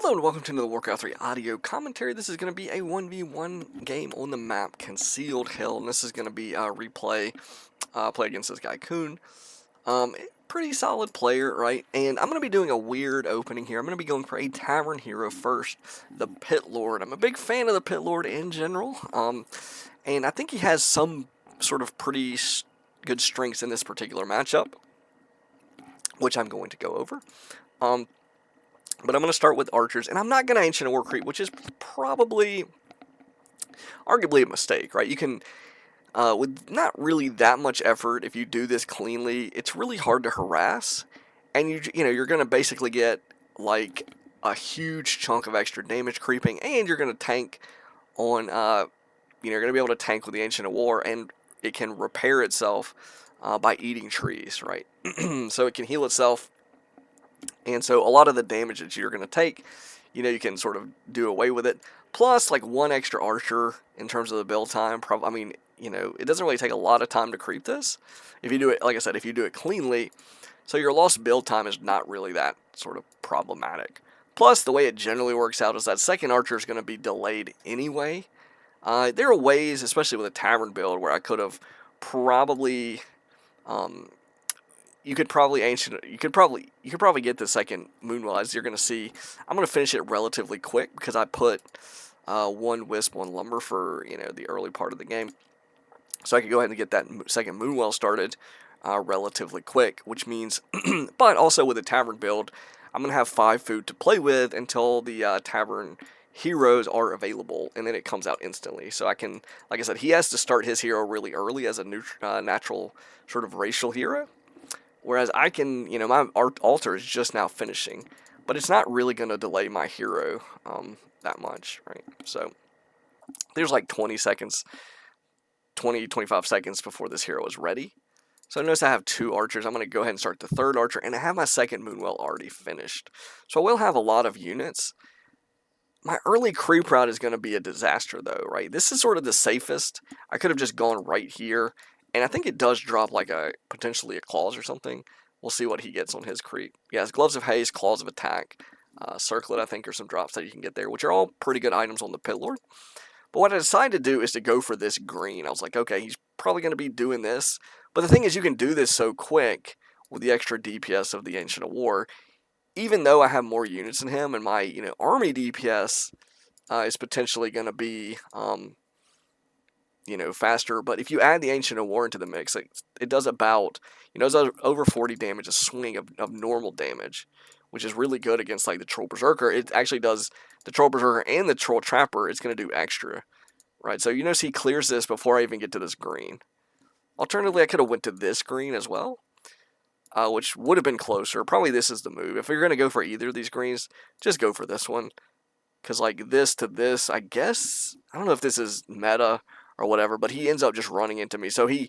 Hello and welcome to another Warcraft 3 audio commentary. This is going to be a 1v1 game on the map Concealed Hill, and this is going to be a replay, play against this guy, Kuhn. Pretty solid player, right? And I'm going to be doing a weird opening here. I'm going to be going for a Tavern Hero first, the Pit Lord. I'm a big fan of the Pit Lord in general, and I think he has some sort of pretty good strengths in this particular matchup, which I'm going to go over. But I'm going to start with archers, and I'm not going to Ancient War Creep, which is probably, arguably a mistake, right? You can, with not really that much effort, if you do this cleanly, it's really hard to harass, and you're going to basically get, like, a huge chunk of extra damage creeping, and you're going to tank on, you're going to be able to tank with the Ancient War, and it can repair itself by eating trees, right? So it can heal itself. And so a lot of the damage that you're going to take, you can sort of do away with it. Plus, like, one extra archer in terms of the build time. It doesn't really take a lot of time to creep this. If you do it, like I said, if you do it cleanly. So your lost build time is not really that sort of problematic. Plus, the way it generally works out is that second archer is going to be delayed anyway. There are ways, especially with a tavern build, where I could have probably... You could probably get the second Moonwell, as you're going to see. I'm going to finish it relatively quick because I put one Wisp, one Lumber for the early part of the game, so I could go ahead and get that second Moonwell started relatively quick. Which means, but also with a Tavern build, I'm going to have 5 food to play with until the Tavern heroes are available, and then it comes out instantly. So I can, like I said, he has to start his hero really early as a natural sort of racial hero. Whereas I can, my altar is just now finishing, but it's not really going to delay my hero that much, right? So there's like 25 seconds before this hero is ready. So notice I have 2 archers. I'm going to go ahead and start the 3rd archer, and I have my second Moonwell already finished. So I will have a lot of units. My early creep route is going to be a disaster, though, right? This is sort of the safest. I could have just gone right here. And I think it does drop like potentially a claws or something. We'll see what he gets on his creep. Yeah, it's Gloves of Haste, Claws of Attack, Circlet, I think, are some drops that you can get there, which are all pretty good items on the Pit Lord. But what I decided to do is to go for this green. I was like, okay, he's probably going to be doing this. But the thing is, you can do this so quick with the extra DPS of the Ancient War. Even though I have more units than him, and my army DPS is potentially going to be... faster, but if you add the Ancient War into the mix, it does about, it does over 40 damage, a swing of normal damage, which is really good against, like, the Troll Berserker. It actually does, the Troll Berserker and the Troll Trapper, it's going to do extra, right? So you notice he clears this before I even get to this green. Alternatively, I could have went to this green as well, which would have been closer. Probably this is the move. If you're going to go for either of these greens, just go for this one, because, like, this to this, I guess, I don't know if this is meta or whatever, but he ends up just running into me. So he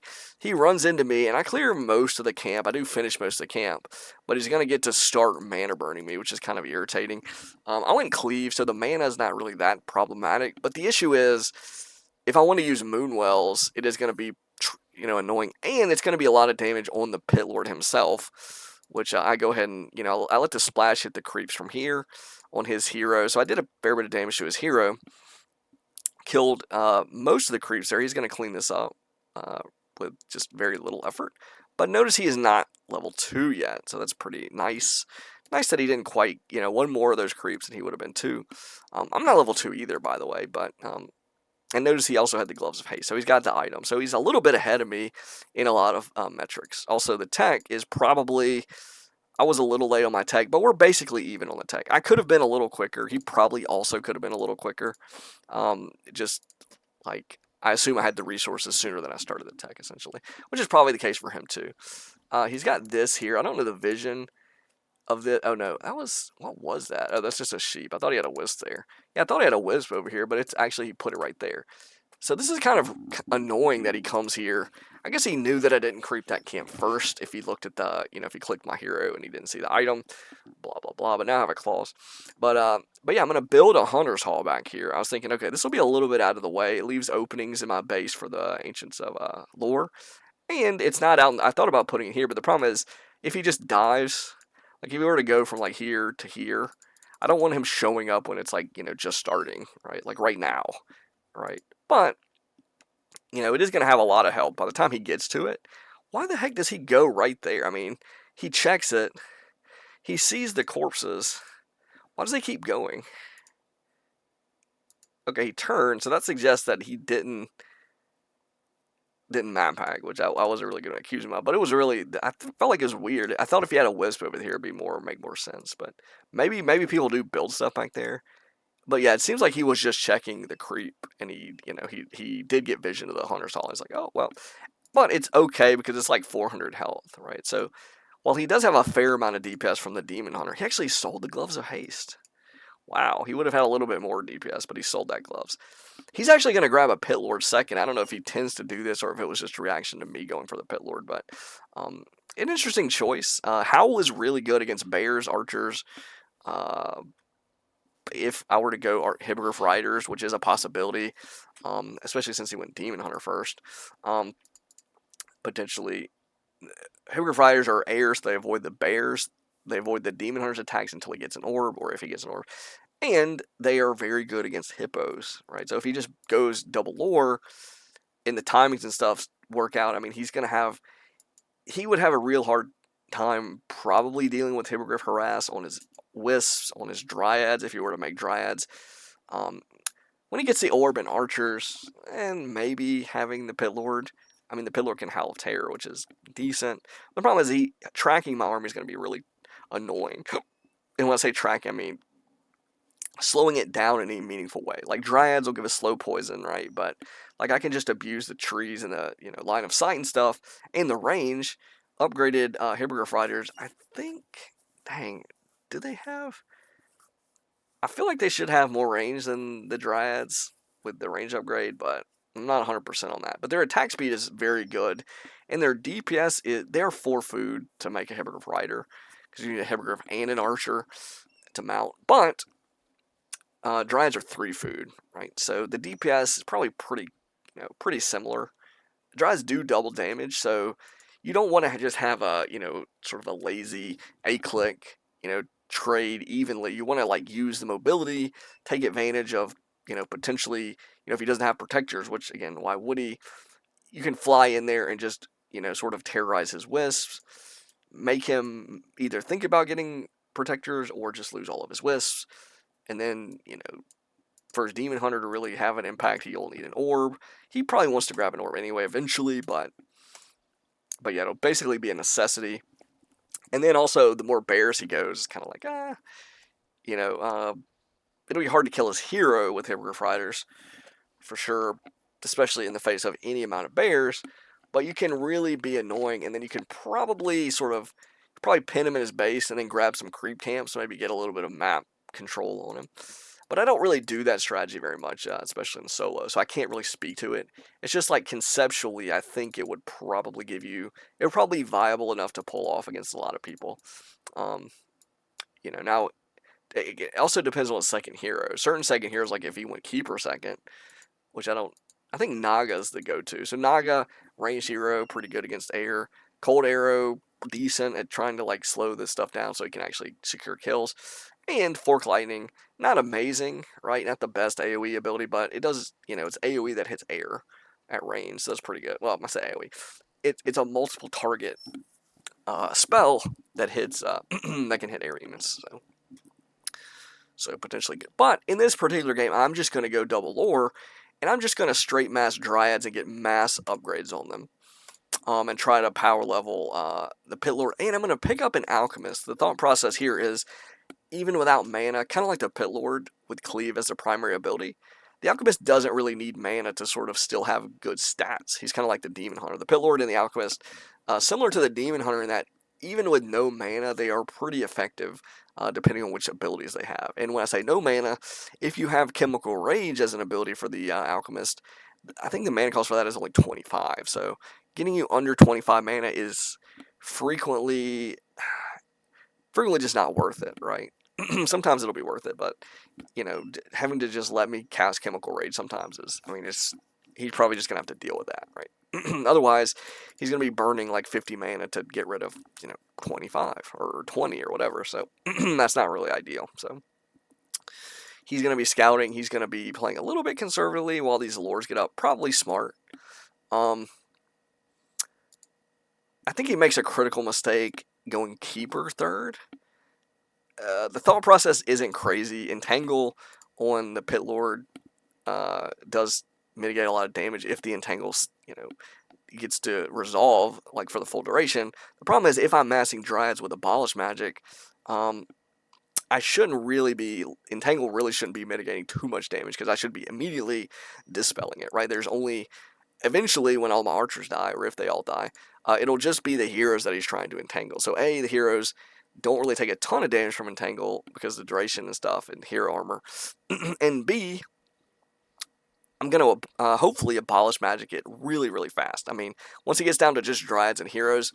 runs into me, and I clear most of the camp. I do finish most of the camp, but he's going to get to start mana burning me, which is kind of irritating. I went cleave, so the mana is not really that problematic, but the issue is, if I want to use Moonwells, it is going to be, annoying, and it's going to be a lot of damage on the Pit Lord himself, which I go ahead and, I let the splash hit the creeps from here on his hero, so I did a fair bit of damage to his hero. Killed most of the creeps there. He's going to clean this up with just very little effort. But notice he is not level 2 yet, so that's pretty nice. Nice that he didn't quite, one more of those creeps and he would have been 2. I'm not level 2 either, by the way, but... and notice he also had the Gloves of Haste, so he's got the item. So he's a little bit ahead of me in a lot of metrics. Also, the tech is probably... I was a little late on my tech, but we're basically even on the tech. I could have been a little quicker. He probably also could have been a little quicker. Just, like, I assume I had the resources sooner than I started the tech, essentially. Which is probably the case for him, too. He's got this here. I don't know the vision of the... Oh, no. What was that? Oh, that's just a sheep. I thought he had a wisp there. Yeah, I thought he had a wisp over here, but it's actually, he put it right there. So this is kind of annoying that he comes here. I guess he knew that I didn't creep that camp first if he looked at the, if he clicked my hero and he didn't see the item, blah, blah, blah, but now I have a claws. But yeah, I'm going to build a Hunter's Hall back here. I was thinking, okay, this will be a little bit out of the way. It leaves openings in my base for the Ancients of Lore, and it's not out. I thought about putting it here, but the problem is, if he just dives, like if he were to go from, like, here to here, I don't want him showing up when it's like, just starting, right? Like right now, right? But, it is going to have a lot of help by the time he gets to it. Why the heck does he go right there? I mean, he checks it. He sees the corpses. Why does he keep going? Okay, he turned, so that suggests that he didn't map hack, which I wasn't really going to accuse him of. But it was really, I felt like it was weird. I thought if he had a wisp over here, it'd make more sense. But maybe people do build stuff back there. But yeah, it seems like he was just checking the creep, and he did get vision of the hunter's hall. He's like, oh well, but it's okay because it's like 400 health, right? So while he does have a fair amount of DPS from the demon hunter, he actually sold the gloves of haste. Wow, he would have had a little bit more DPS, but he sold that gloves. He's actually going to grab a Pit Lord second. I don't know if he tends to do this or if it was just a reaction to me going for the Pit Lord, but an interesting choice. Howl is really good against bears, archers. If I were to go Hippogriff Riders, which is a possibility, especially since he went Demon Hunter first, potentially Hippogriff Riders are airs. They avoid the bears. They avoid the Demon Hunter's attacks until he gets an orb, or if he gets an orb. And they are very good against hippos, right? So if he just goes double lore and the timings and stuff work out, I mean, he would have a real hard time probably dealing with Hippogriff Harass on his wisps, on his dryads, if he were to make dryads. When he gets the orb and archers, and maybe having the Pit Lord, I mean, the Pit Lord can Howl of Terror, which is decent. The problem is tracking my army is going to be really annoying. And when I say track, I mean slowing it down in any meaningful way. Like dryads will give us slow poison, right? But like I can just abuse the trees and the line of sight and stuff, and the range. Upgraded Hippogriff Riders, I think. Dang, do they have? I feel like they should have more range than the dryads with the range upgrade, but I'm not 100% on that. But their attack speed is very good, and their DPS they're 4 food to make a Hippogriff Rider, because you need a Hippogriff and an Archer to mount. But dryads are 3 food, right? So the DPS is probably pretty similar. Dryads do double damage, so you don't want to just have a sort of a lazy A-click trade evenly. You want to like use the mobility, take advantage of potentially if he doesn't have protectors, which again, why would he? You can fly in there and just sort of terrorize his wisps, make him either think about getting protectors or just lose all of his wisps, and then for his demon hunter to really have an impact, he'll need an orb. He probably wants to grab an orb anyway eventually, but yeah, it'll basically be a necessity. And then also, the more bears he goes, it's kind of like, it'll be hard to kill his hero with Hippogriff Riders, for sure, especially in the face of any amount of bears. But you can really be annoying, and then you can probably pin him in his base and then grab some creep camps, maybe get a little bit of map control on him. But I don't really do that strategy very much, especially in solo, so I can't really speak to it. It's just like conceptually, I think it would probably be viable enough to pull off against a lot of people. Now, it also depends on the second hero. Certain second heroes, like if he went Keeper second, which I think Naga's the go-to. So Naga, ranged hero, pretty good against air. Cold Arrow, decent at trying to like slow this stuff down so he can actually secure kills. And Fork Lightning, not amazing, right? Not the best AoE ability, but it does, it's AoE that hits air at range, so that's pretty good. Well, I say AoE. It's a multiple target spell that hits, that can hit air units, so potentially good. But in this particular game, I'm just going to go double lore, and I'm just going to straight mass dryads and get mass upgrades on them. And try to power level the Pit Lord. And I'm going to pick up an Alchemist. The thought process here is, even without mana, kind of like the Pit Lord with Cleave as the primary ability, the Alchemist doesn't really need mana to sort of still have good stats. He's kind of like the Demon Hunter. The Pit Lord and the Alchemist, similar to the Demon Hunter in that even with no mana, they are pretty effective depending on which abilities they have. And when I say no mana, if you have Chemical Rage as an ability for the Alchemist, I think the mana cost for that is only 25. So getting you under 25 mana is frequently just not worth it, right? Sometimes it'll be worth it, but having to just let me cast Chemical Rage sometimes he's probably just gonna have to deal with that, right? Otherwise, he's gonna be burning like 50 mana to get rid of 25 or 20 or whatever. So that's not really ideal. So he's going to be scouting. He's going to be playing a little bit conservatively while these lures get up. Probably smart. I think he makes a critical mistake going keeper third. The thought process isn't crazy. Entangle on the Pit Lord does mitigate a lot of damage if the entangles, gets to resolve like for the full duration. The problem is if I'm massing Dryads with Abolish Magic, I shouldn't really be, Entangle really shouldn't be mitigating too much damage because I should be immediately dispelling it, right? There's only, eventually when all my archers die, or if they all die, it'll just be the heroes that he's trying to entangle. So A, the heroes don't really take a ton of damage from entangle because of the duration and stuff and hero armor. And B, I'm going to hopefully abolish magic it really, really fast. I mean, once it gets down to just Dryads and heroes,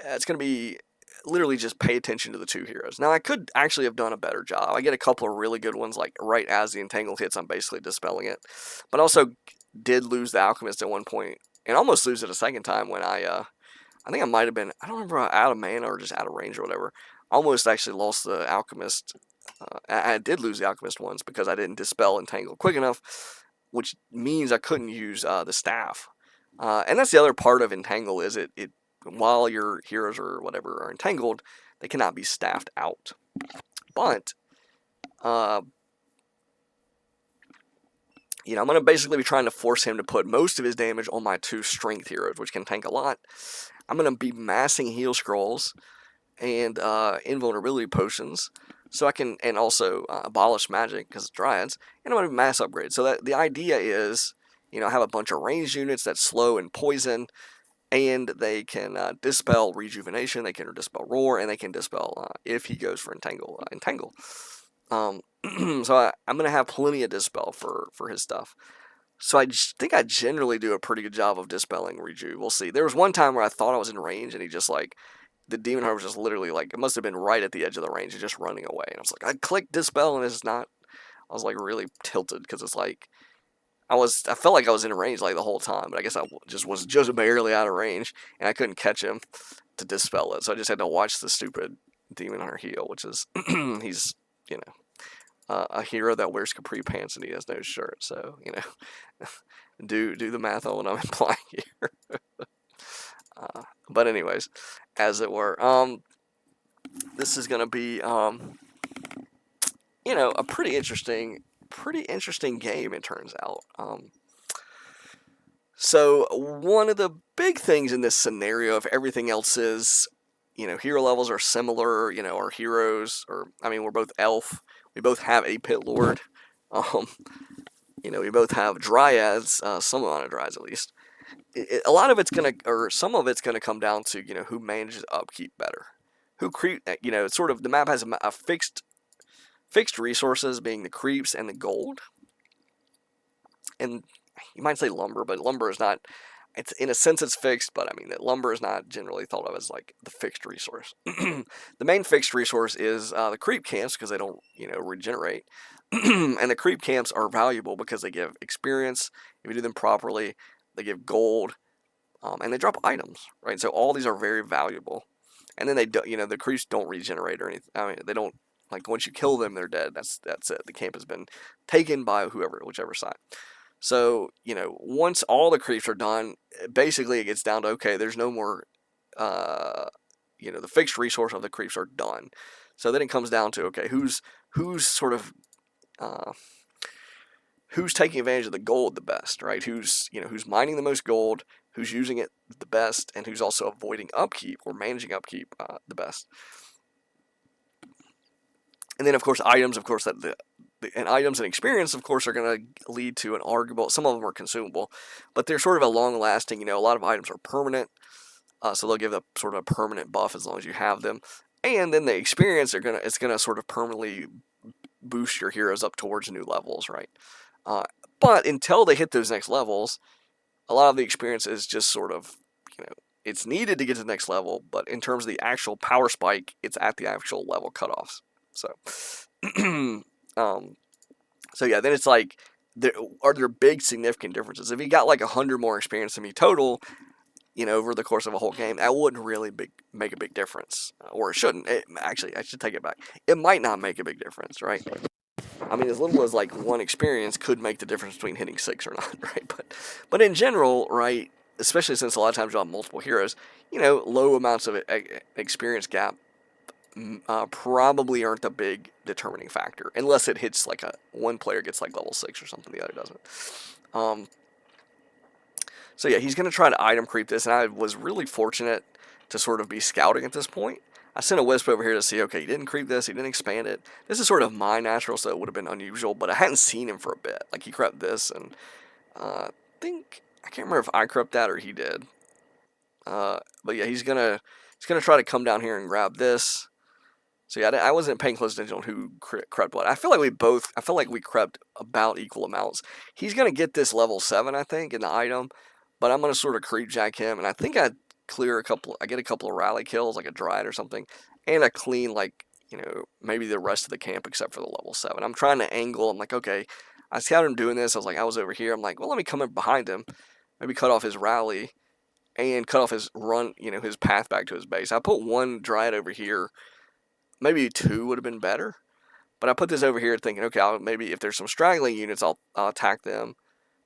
it's going to be literally just pay attention to the two heroes. Now, I could actually have done a better job. I get a couple of really good ones, like right as the entangle hits, I'm basically dispelling it. But also did lose the Alchemist at one point, and almost lose it a second time when I think I might have been, I don't remember, out of mana or just out of range or whatever. Almost actually lost the Alchemist. I did lose the Alchemist once because I didn't dispel entangle quick enough, which means I couldn't use the staff. And that's the other part of entangle is it while your heroes or whatever are entangled, they cannot be staffed out. But, I'm going to basically be trying to force him to put most of his damage on my two strength heroes, which can tank a lot. I'm going to be massing heal scrolls and invulnerability potions, so I can, and also abolish magic because it's Dryads, and I'm going to mass upgrade. So that the idea is, have a bunch of ranged units that slow and poison, and they can dispel rejuvenation, they can dispel roar, and they can dispel if he goes for entangle. So I'm going to have plenty of dispel for his stuff. So I think I generally do a pretty good job of dispelling reju. We'll see. There was one time where I thought I was in range, and he just like, the Demon Heart was just literally like, it must have been right at the edge of the range, and just running away. And I was like, I clicked dispel, and it's not. I was like really tilted because it's like, I felt like I was in range like the whole time, but I guess I was just barely out of range, and I couldn't catch him to dispel it. So I just had to watch the stupid Demon Hunter heal, which is he's a hero that wears capri pants and he has no shirt. So do the math on what I'm implying here. But anyways, as it were, this is gonna be a pretty interesting game, it turns out. So one of the big things in this scenario, if everything else is, hero levels are similar, our heroes, we're both elf, we both have a Pit Lord, we both have Dryads, some amount of Dryads at least. A lot of it's some of it's gonna come down to, who manages upkeep better. It's sort of, the map has a fixed resources being the creeps and the gold. And you might say lumber, but lumber is not, it's in a sense it's fixed, but that lumber is not generally thought of as like the fixed resource. The main fixed resource is the creep camps because they don't, regenerate. And the creep camps are valuable because they give experience if you do them properly. They give gold, and they drop items, right? So all these are very valuable. And then they do, the creeps don't regenerate or anything. They don't, like, once you kill them, they're dead. That's it. The camp has been taken by whichever side. So, once all the creeps are done, basically it gets down to, okay, there's no more, the fixed resource of the creeps are done. So then it comes down to, okay, who's sort of, who's taking advantage of the gold the best, right? Who's mining the most gold, who's using it the best, and who's also avoiding upkeep or managing upkeep the best. And then, of course, items, of course, and items and experience, of course, are going to lead to an arguable. Some of them are consumable, but they're sort of a long-lasting. A lot of items are permanent, so they'll give a sort of a permanent buff as long as you have them. And then the experience, it's gonna sort of permanently boost your heroes up towards new levels, right? But until they hit those next levels, a lot of the experience is just sort of, it's needed to get to the next level, but in terms of the actual power spike, it's at the actual level cutoffs. So, so yeah, then it's like, are there big significant differences? If you got like 100 more experience than me total, over the course of a whole game, that wouldn't really make a big difference, or it shouldn't. Actually, I should take it back. It might not make a big difference, right? I mean, as little as like 1 experience could make the difference between hitting 6 or not, right? But in general, right, especially since a lot of times you have multiple heroes, low amounts of experience gap probably aren't the big determining factor, unless it hits like one player gets like level 6 or something, the other doesn't. Um, so yeah, he's going to try to item creep this, and I was really fortunate to sort of be scouting at this point. I sent a wisp over here to see, okay, he didn't creep this, he didn't expand it. This is sort of my natural, so it would have been unusual, but I hadn't seen him for a bit. Like, he crept this, and I can't remember if I crept that or he did. But yeah, he's gonna try to come down here and grab this. So yeah, I wasn't paying close attention on who crept what. I feel like we crept about equal amounts. He's gonna get this level 7, I think, in the item, but I'm gonna sort of creep jack him, and I think I get a couple of rally kills, like a Dryad or something, and a clean, like, maybe the rest of the camp except for the level 7. I'm trying to angle. I'm like, okay, I scouted him doing this. I was over here. I'm like, well, let me come in behind him, maybe cut off his rally and cut off his run, his path back to his base. I put 1 Dryad over here. Maybe 2 would have been better. But I put this over here thinking, okay, maybe if there's some straggling units, I'll attack them.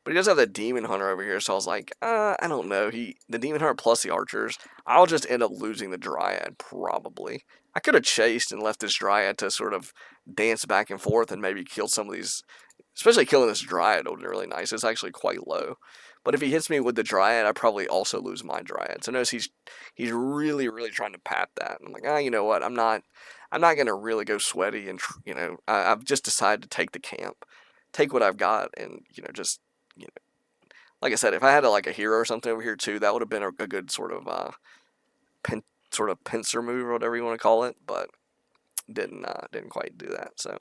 But he does have the Demon Hunter over here, so I was like, I don't know. The Demon Hunter plus the archers, I'll just end up losing the Dryad, probably. I could have chased and left this Dryad to sort of dance back and forth and maybe kill some of these. Especially killing this Dryad would be really nice. It's actually quite low. But if he hits me with the Dryad, I probably also lose my Dryad. So notice he's really, really trying to pat that. I'm like, you know what? I'm not gonna really go sweaty, and I've just decided to take the camp, take what I've got, and just like I said, if I had like a hero or something over here too, that would have been a good sort of pincer move or whatever you want to call it, but didn't quite do that. So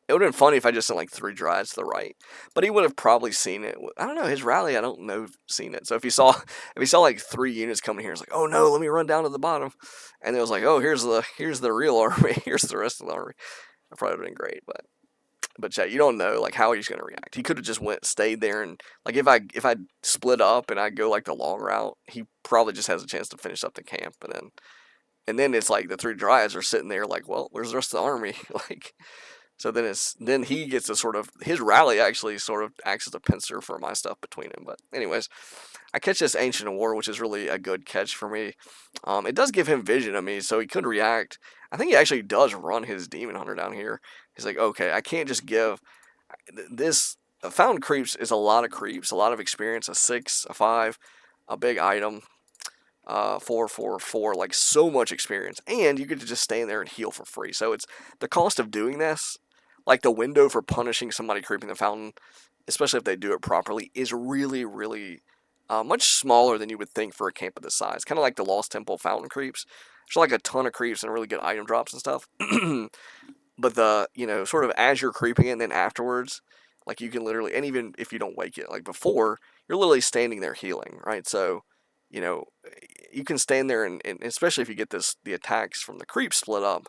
it would have been funny if I just sent like 3 Dryads to the right, but he would have probably seen it. I don't know, his rally, I don't know, seen it. So if he saw like 3 units coming here, it's like, oh no, let me run down to the bottom, and it was like, oh, here's the real army, here's the rest of the army. That probably would have been great, but yeah, you don't know like how he's gonna react. He could have just stayed there, and like if I split up and I go like the long route, he probably just has a chance to finish up the camp, and then it's like the 3 Dryads are sitting there like, well, where's the rest of the army? Like, so then he gets to sort of, his rally actually sort of acts as a pincer for my stuff between him. But anyways, I catch this Ancient of War, which is really a good catch for me. It does give him vision of me, so he could react. I think he actually does run his Demon Hunter down here. He's like, okay, I can't just give this. Fountain creeps is a lot of creeps, a lot of experience, a 6, a 5, a big item. 4, 4, 4, like so much experience, and you get to just stand there and heal for free. So it's the cost of doing this, like the window for punishing somebody creeping the fountain, especially if they do it properly, is really, really much smaller than you would think for a camp of this size. Kind of like the Lost Temple fountain creeps. There's like a ton of creeps and really good item drops and stuff. But sort of as you're creeping it, and then afterwards, like you can literally, and even if you don't wake it, like before, you're literally standing there healing, right? So, you can stand there, and especially if you get the attacks from the creep split up,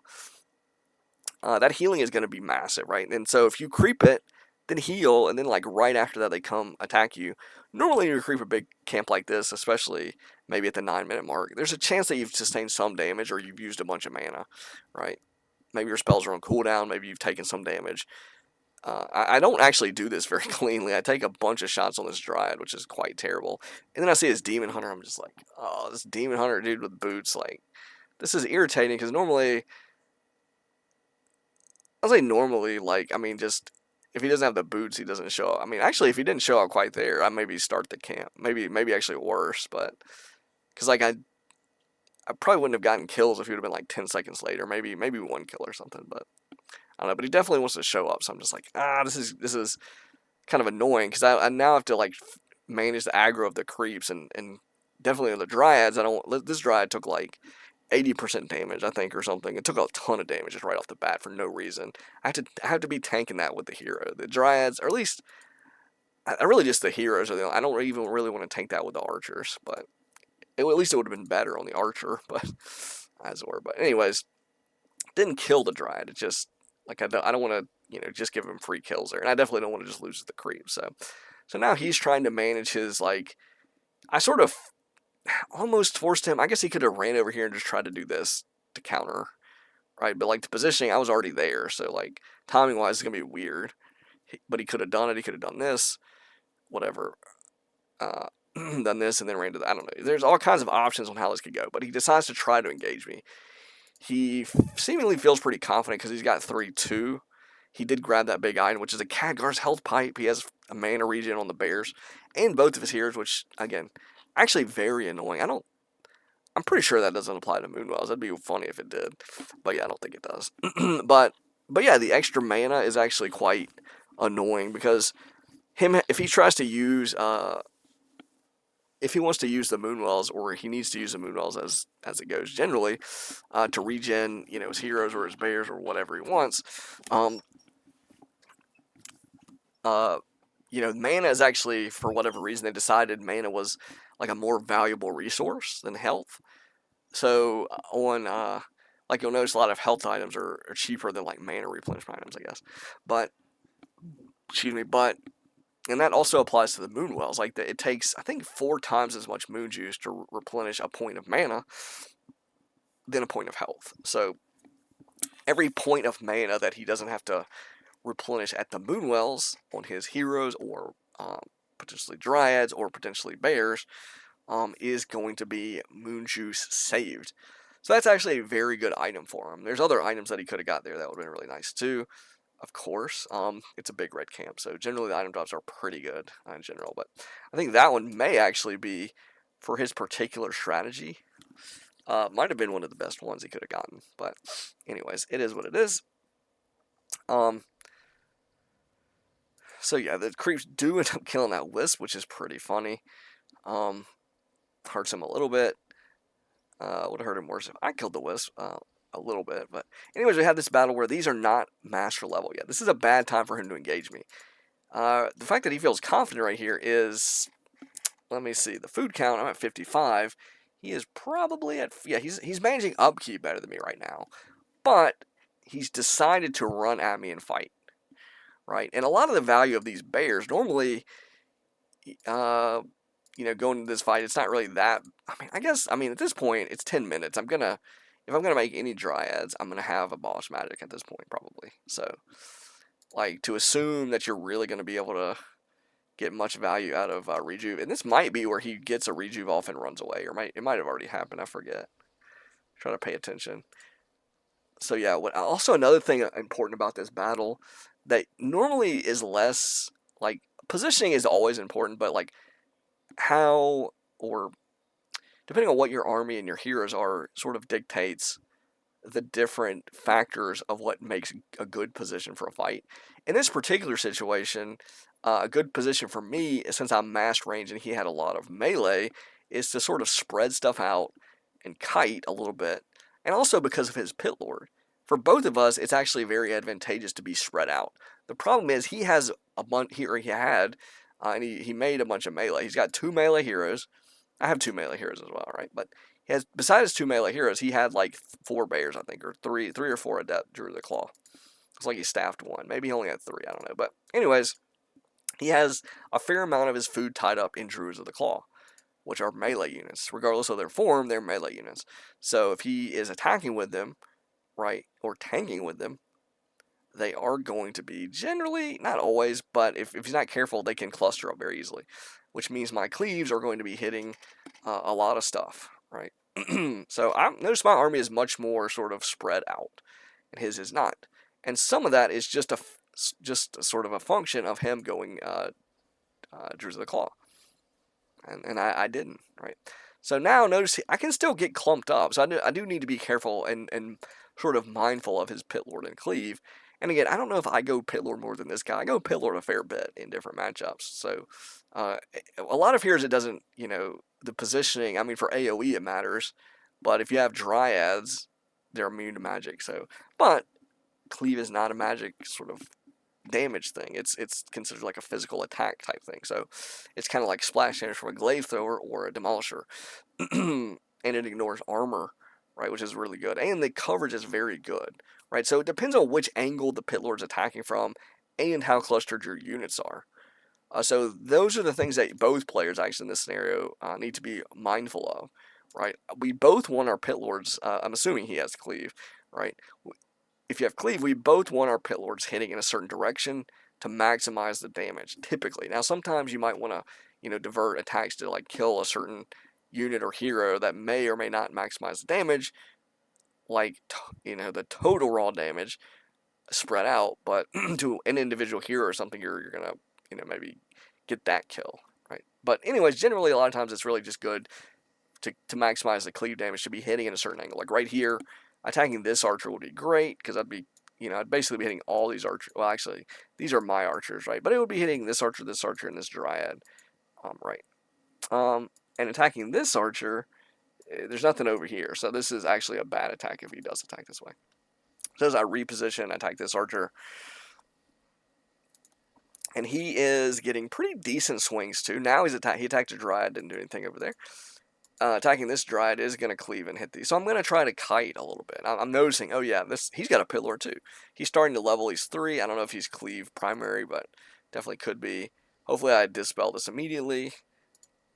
that healing is going to be massive, right? And so if you creep it, then heal, and then like right after that they come attack you. Normally you creep a big camp like this, especially maybe at the 9-minute mark, there's a chance that you've sustained some damage or you've used a bunch of mana, right? Maybe your spells are on cooldown, maybe you've taken some damage. I don't actually do this very cleanly. I take a bunch of shots on this Dryad, which is quite terrible. And then I see his Demon Hunter, I'm just like, oh, this Demon Hunter dude with boots, like, this is irritating, because normally, I'll say normally, like, I mean, just, if he doesn't have the boots, he doesn't show up. I mean, actually, if he didn't show up quite there, I'd maybe start the camp. Maybe actually worse, but, because, like, I probably wouldn't have gotten kills if he would have been, like, 10 seconds later. Maybe 1 kill or something, but I don't know. But he definitely wants to show up, so I'm just like, this is kind of annoying, because I now have to, like, manage the aggro of the creeps, and definitely the Dryads, this Dryad took, like, 80% damage, I think, or something. It took a ton of damage just right off the bat for no reason. I have to be tanking that with the hero. The Dryads, or at least, I really just the heroes are I don't even really want to tank that with the archers, but at least it would have been better on the archer, but as it were. But anyways, didn't kill the Dryad. It just, like, I don't want to, just give him free kills there, and I definitely don't want to just lose the creep. So now he's trying to manage his, like, I sort of almost forced him. I guess he could have ran over here and just tried to do this to counter, right? But like the positioning, I was already there, so like timing wise, it's gonna be weird. But he could have done it. He could have done this, whatever. Uh, done this and then ran to the. I don't know. There's all kinds of options on how this could go, but he decides to try to engage me. He seemingly feels pretty confident because he's got 3-2. He did grab that big item, which is a Khadgar's health pipe. He has a mana regen on the bears and both of his heroes, which again, actually very annoying. I'm pretty sure that doesn't apply to Moonwells. That'd be funny if it did, but yeah, I don't think it does. but yeah, the extra mana is actually quite annoying because if he tries to use if he wants to use the Moonwells, or he needs to use the Moonwells as it goes generally, to regen, his heroes or his bears or whatever he wants, mana is actually, for whatever reason, they decided mana was like a more valuable resource than health. So like you'll notice a lot of health items are cheaper than like mana replenishment items, I guess. But and that also applies to the Moonwells. Like it takes, I think, 4 times as much moon juice to replenish a point of mana than a point of health. So every point of mana that he doesn't have to replenish at the Moonwells on his heroes or potentially dryads or potentially bears is going to be moon juice saved. So that's actually a very good item for him. There's other items that he could have got there that would have been really nice too. Of course, it's a big red camp, so generally the item drops are pretty good in general. But I think that one may actually be, for his particular strategy, might have been one of the best ones he could have gotten. But anyways, it is what it is. So yeah, the creeps do end up killing that wisp, which is pretty funny. Hurts him a little bit. Would have hurt him worse if I killed the wisp. A little bit, but anyways, we have this battle where these are not master level yet. This is a bad time for him to engage me. The fact that he feels confident right here is, let me see, the food count, I'm at 55. He is probably at, yeah, he's managing upkeep better than me right now, but he's decided to run at me and fight, right? And a lot of the value of these bears, normally, going into this fight, it's not really that, I mean, at this point, it's 10 minutes. If I'm going to make any dryads, I'm going to have a boss magic at this point, probably. So, like, to assume that you're really going to be able to get much value out of rejuve, and this might be where he gets a rejuve off and runs away, or it might have already happened, I forget. Try to pay attention. So yeah, also another thing important about this battle that normally is less, like, positioning is always important, but like how, or depending on what your army and your heroes are, sort of dictates the different factors of what makes a good position for a fight. In this particular situation, a good position for me, since I'm mass range and he had a lot of melee, is to sort of spread stuff out and kite a little bit, and also because of his Pit Lord. For both of us, it's actually very advantageous to be spread out. The problem is he has a bunch here. And he made a bunch of melee. He's got 2 melee heroes. I have 2 melee heroes as well, right? But he has, besides 2 melee heroes, he had like 4 bears, I think, or 3 or 4 Adept Druid of the Claw. It's like he staffed 1. Maybe he only had 3, I don't know. But anyways, he has a fair amount of his food tied up in Druids of the Claw, which are melee units. Regardless of their form, they're melee units. So if he is attacking with them, right, or tanking with them, they are going to be generally, not always, but if he's not careful, they can cluster up very easily, which means my cleaves are going to be hitting a lot of stuff, right? So I notice my army is much more sort of spread out, and his is not. And some of that is just sort of a function of him going Druids of the Claw, and I didn't, right? So now notice I can still get clumped up, so I do need to be careful and sort of mindful of his Pit Lord and cleave. And again, I don't know if I go Pit Lord more than this guy. I go Pit Lord a fair bit in different matchups. So a lot of heroes, it doesn't, the positioning, I mean, for AoE it matters. But if you have Dryads, they're immune to magic. So, but cleave is not a magic sort of damage thing. It's considered like a physical attack type thing. So it's kind of like splash damage from a glaive thrower or a demolisher. And it ignores armor, right, which is really good. And the coverage is very good, right? So it depends on which angle the Pit Lord's attacking from and how clustered your units are. So those are the things that both players actually in this scenario need to be mindful of, right? We both want our Pit Lords, I'm assuming he has cleave, right? If you have cleave, we both want our pit lords hitting in a certain direction to maximize the damage, typically. Now, sometimes you might want to, divert attacks to like kill a certain unit or hero that may or may not maximize the damage, like, the total raw damage spread out, but to an individual hero or something, you're gonna, maybe get that kill, right? But anyways, generally, a lot of times it's really just good to maximize the cleave damage to be hitting in a certain angle. Like right here, attacking this archer would be great because I'd be, I'd basically be hitting all these archers. Well, actually, these are my archers, right? But it would be hitting this archer, and this dryad, right? And attacking this archer, there's nothing over here, so this is actually a bad attack if he does attack this way. So as I reposition, attack this archer, and he is getting pretty decent swings too. Now he attacked a dryad, didn't do anything over there. Attacking this dryad is going to cleave and hit these. So I'm going to try to kite a little bit. I'm noticing, oh yeah, he's got a pit lord too. He's starting to level. He's 3. I don't know if he's cleave primary, but definitely could be. Hopefully I dispel this immediately.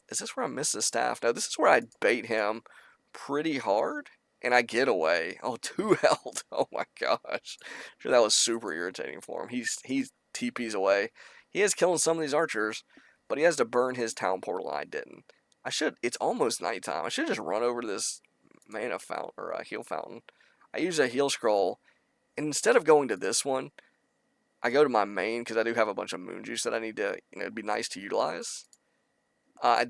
Is this where I miss his staff? No, this is where I bait him pretty hard, and I get away. Oh, 2 health. Oh my gosh. Sure, that was super irritating for him. He's TP's away. He is killing some of these archers, but he has to burn his town portal, and I didn't. It's almost nighttime. I should just run over to this mana fountain, or a heal fountain. I use a heal scroll, and instead of going to this one, I go to my main, because I do have a bunch of moon juice that I need to, it'd be nice to utilize. I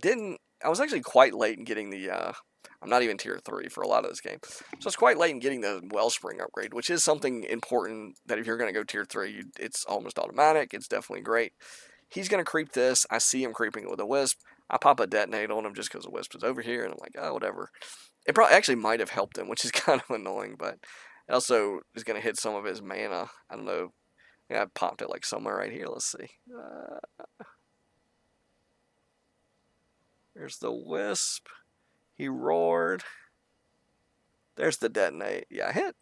was actually quite late in getting the, I'm not even tier 3 for a lot of this game. So it's quite late in getting the Wellspring upgrade, which is something important that if you're going to go tier 3, it's almost automatic. It's definitely great. He's going to creep this. I see him creeping with a Wisp. I pop a detonate on him just because the Wisp is over here, and I'm like, oh, whatever. It probably actually might have helped him, which is kind of annoying, but it also is going to hit some of his mana. I don't know. Yeah, I popped it like somewhere right here. Let's see. There's the Wisp. He roared. There's the detonate. Yeah, I think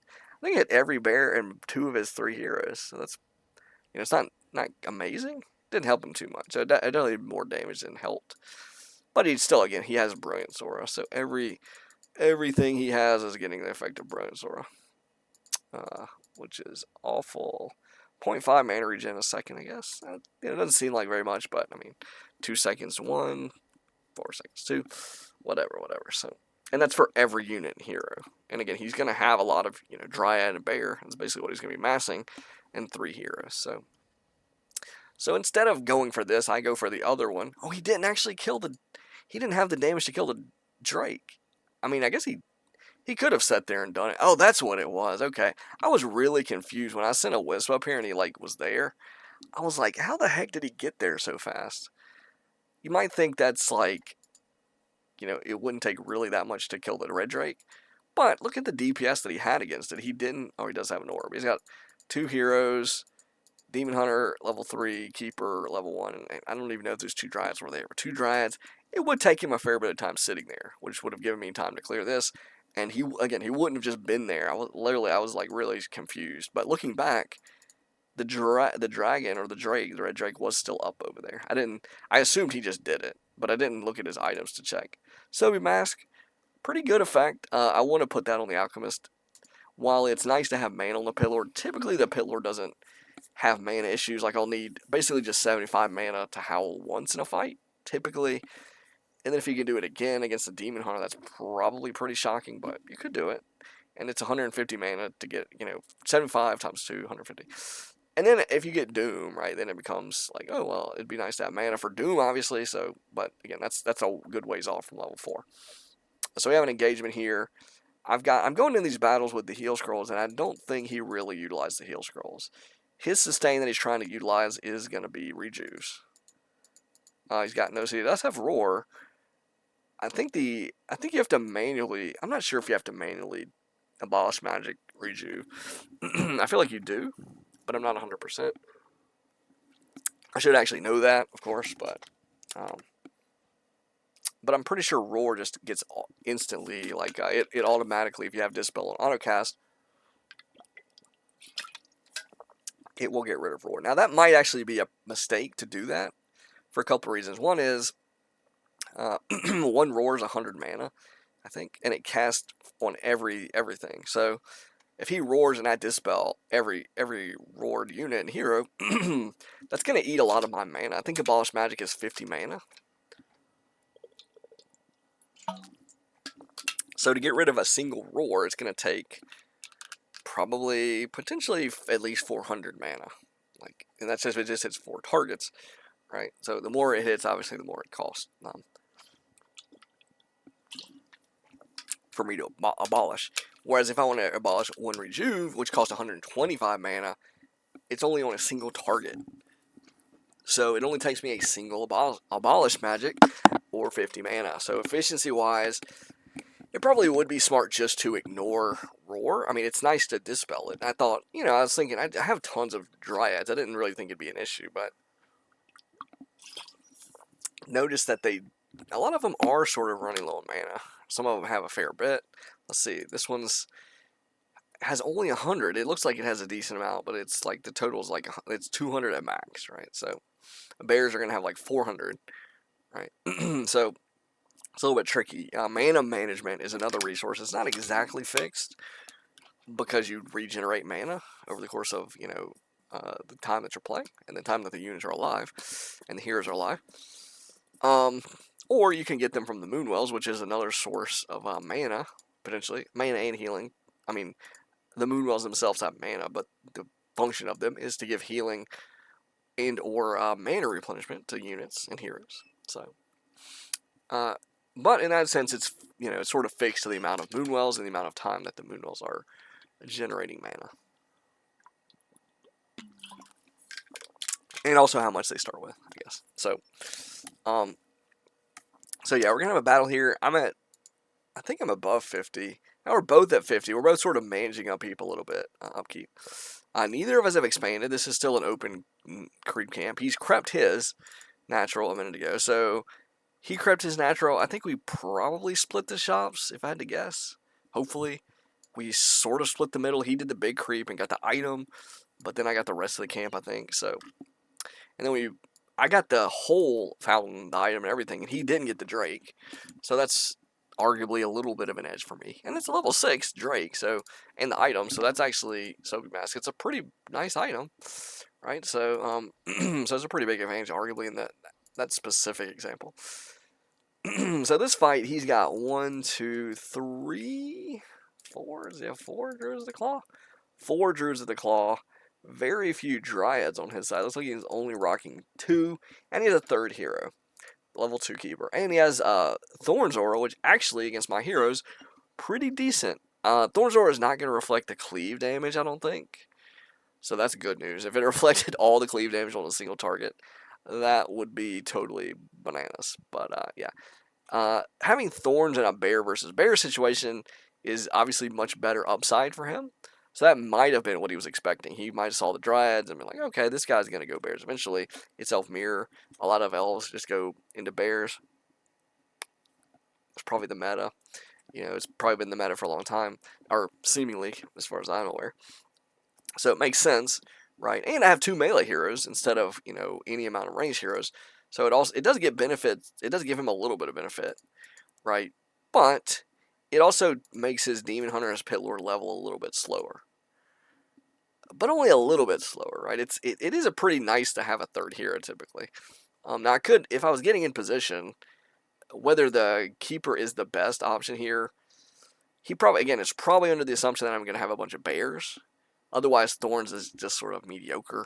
I hit every bear and 2 of his 3 heroes. So that's, it's not amazing. Didn't help him too much. So it definitely did more damage than helped. But he still, again, he has Brilliant Sora. So everything he has is getting the effect of Brilliant Sora. Which is awful. 0.5 mana regen a second, I guess. It doesn't seem like very much, but, 2 seconds 1, 4 seconds 2, whatever. So, and that's for every unit hero. And again, he's going to have a lot of, Dryad and Bear. That's basically what he's going to be massing, and 3 heroes. So instead of going for this, I go for the other one. Oh, he didn't actually he didn't have the damage to kill the Drake. I guess he could have sat there and done it. Oh, that's what it was. Okay. I was really confused when I sent a Wisp up here and he, was there. I was like, how the heck did he get there so fast? You might think that's it wouldn't take really that much to kill the Red Drake. But look at the DPS that he had against it. He didn't. Oh, he does have an orb. He's got 2 heroes. Demon Hunter, level 3. Keeper, level 1. And I don't even know if those 2 Dryads were there. But 2 Dryads, it would take him a fair bit of time sitting there, which would have given me time to clear this. And he wouldn't have just been there. I was really confused. But looking back, the dragon or the Drake, the Red Drake, was still up over there. I assumed he just did it, but I didn't look at his items to check. Sobi Mask, pretty good effect. I want to put that on the Alchemist. While it's nice to have mana on the Pit Lord, typically the Pit Lord doesn't have mana issues. Like, I'll need basically just 75 mana to howl once in a fight, typically. And then if you can do it again against a Demon Hunter, that's probably pretty shocking, but you could do it. And it's 150 mana to get, 75 times 2, 150. And then if you get Doom, right, then it becomes like, oh, well, it'd be nice to have mana for Doom, obviously. So, but again, that's a good ways off from level 4. So we have an engagement here. I'm going in these battles with the heal scrolls, and I don't think he really utilized the heal scrolls. His sustain that he's trying to utilize is going to be rejuice. He's got no. So he does have roar. I think you have to manually. I'm not sure if you have to manually abolish magic rejuve. I feel like you do, but I'm not 100%. I should actually know that, of course, but I'm pretty sure roar just gets instantly, like, it automatically, if you have dispel on autocast, it will get rid of roar. Now that might actually be a mistake to do that for a couple reasons. One is one roar is 100 mana, I think, and it casts on everything. So if he roars and I dispel every roared unit and hero, that's gonna eat a lot of my mana. I think Abolish Magic is 50 mana. So to get rid of a single roar, it's gonna take probably potentially at least 400 mana. Like, and that's just if it just hits 4 targets, right? So the more it hits, obviously, the more it costs for me to abolish. Whereas if I want to abolish 1 Rejuve, which costs 125 mana, it's only on a single target. So it only takes me a single abolish magic or 50 mana. So efficiency-wise, it probably would be smart just to ignore Roar. I mean, it's nice to dispel it. I thought, I was thinking, I have tons of Dryads. I didn't really think it'd be an issue, but notice that a lot of them are sort of running low on mana. Some of them have a fair bit. Let's see, this one's has only 100. It looks like it has a decent amount, but it's like the total is like it's 200 at max, right? So bears are gonna have like 400, right? So it's a little bit tricky. Mana management is another resource. It's not exactly fixed because you regenerate mana over the course of the time that you're playing and the time that the units are alive and the heroes are alive. Or you can get them from the Moonwells, which is another source of mana, potentially. Mana and healing. I mean, the Moonwells themselves have mana, but the function of them is to give healing and or mana replenishment to units and heroes. So, but in that sense, it's it's sort of fixed to the amount of Moonwells and the amount of time that the Moonwells are generating mana. And also how much they start with, I guess. So, so yeah, we're gonna have a battle here. I think I'm above 50. Now we're both at 50. We're both sort of managing upkeep a little bit. Upkeep. Neither of us have expanded. This is still an open creep camp. He's crept his natural a minute ago. So he crept his natural. I think we probably split the shops, if I had to guess. Hopefully. We sort of split the middle. He did the big creep and got the item. But then I got the rest of the camp, I think. So, and then I got the whole fountain, the item, and everything, and he didn't get the Drake. So that's arguably a little bit of an edge for me. And it's a level 6 Drake, so, and the item, so that's actually Soapy Mask. It's a pretty nice item, right? So, so it's a pretty big advantage, arguably, in that specific example. So this fight, he's got 1, 2, 3, 4. Does he have 4 Druids of the Claw? 4 Druids of the Claw. Very few Dryads on his side. Looks like he's only rocking 2, and he has a 3rd hero, level 2 keeper, and he has Thorn's Aura, which actually against my heroes, pretty decent. Thorn's Aura is not going to reflect the cleave damage, I don't think, so that's good news. If it reflected all the cleave damage on a single target, that would be totally bananas. But yeah, having Thorns in a bear versus bear situation is obviously much better upside for him. So that might have been what he was expecting. He might have saw the Dryads and been like, okay, this guy's going to go bears eventually. It's Elf Mirror. A lot of elves just go into bears. It's probably the meta. It's probably been the meta for a long time. Or seemingly, as far as I'm aware. So it makes sense, right? And I have 2 melee heroes instead of, any amount of range heroes. So it does get benefits. It does give him a little bit of benefit, right? But it also makes his Demon Hunter and his Pit Lord level a little bit slower. But only a little bit slower, right? It is a pretty nice to have a 3rd hero, typically. Now, I could, if I was getting in position, whether the Keeper is the best option here, it's probably under the assumption that I'm going to have a bunch of bears. Otherwise, Thorns is just sort of mediocre.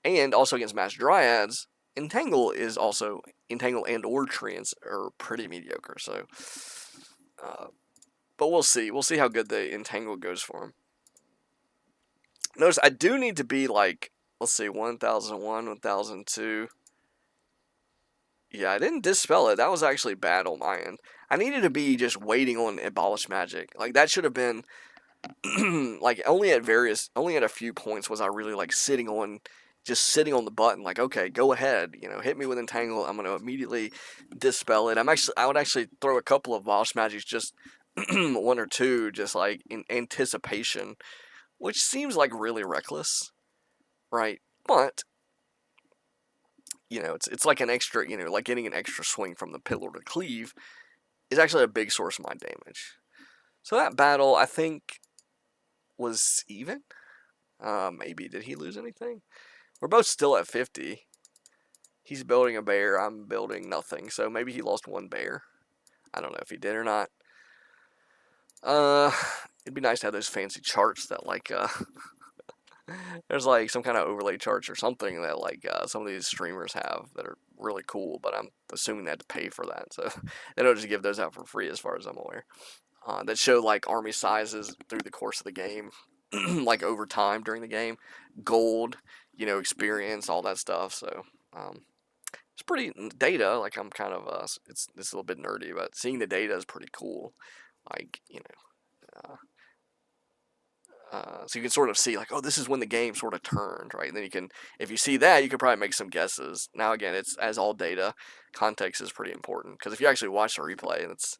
And also against Mass Dryads, Entangle and or Treants are pretty mediocre, so... but we'll see. We'll see how good the Entangle goes for him. Notice I do need to be like, let's see, 1001, 1002. Yeah, I didn't dispel it. That was actually bad on my end. I needed to be just waiting on Abolish Magic. Like, that should have been, like, only at a few points was I really, like, sitting on the button, like, okay, go ahead, hit me with Entangle. I'm going to immediately dispel it. I would actually throw a couple of Abolish Magics, just 1 or 2, just, like, in anticipation, which seems like really reckless, right? But it's like an extra, like getting an extra swing from the Pit Lord to cleave is actually a big source of my damage. So that battle, I think was even. Maybe. Did he lose anything? We're both still at 50. He's building a bear. I'm building nothing. So maybe he lost one bear. I don't know if he did or not. Uh, it'd be nice to have those fancy charts that like there's like some kind of overlay charts or something that like some of these streamers have that are really cool, but I'm assuming they had to pay for that. So they don't just give those out for free, as far as I'm aware. That show like army sizes through the course of the game, like over time during the game, gold, experience, all that stuff. So it's pretty data. Like I'm kind of it's a little bit nerdy, but seeing the data is pretty cool. Like so you can sort of see like, oh, this is when the game sort of turned, right? And then you can, if you see that, you can probably make some guesses. Now again, it's as all data, context is pretty important, because if you actually watch the replay, and it's,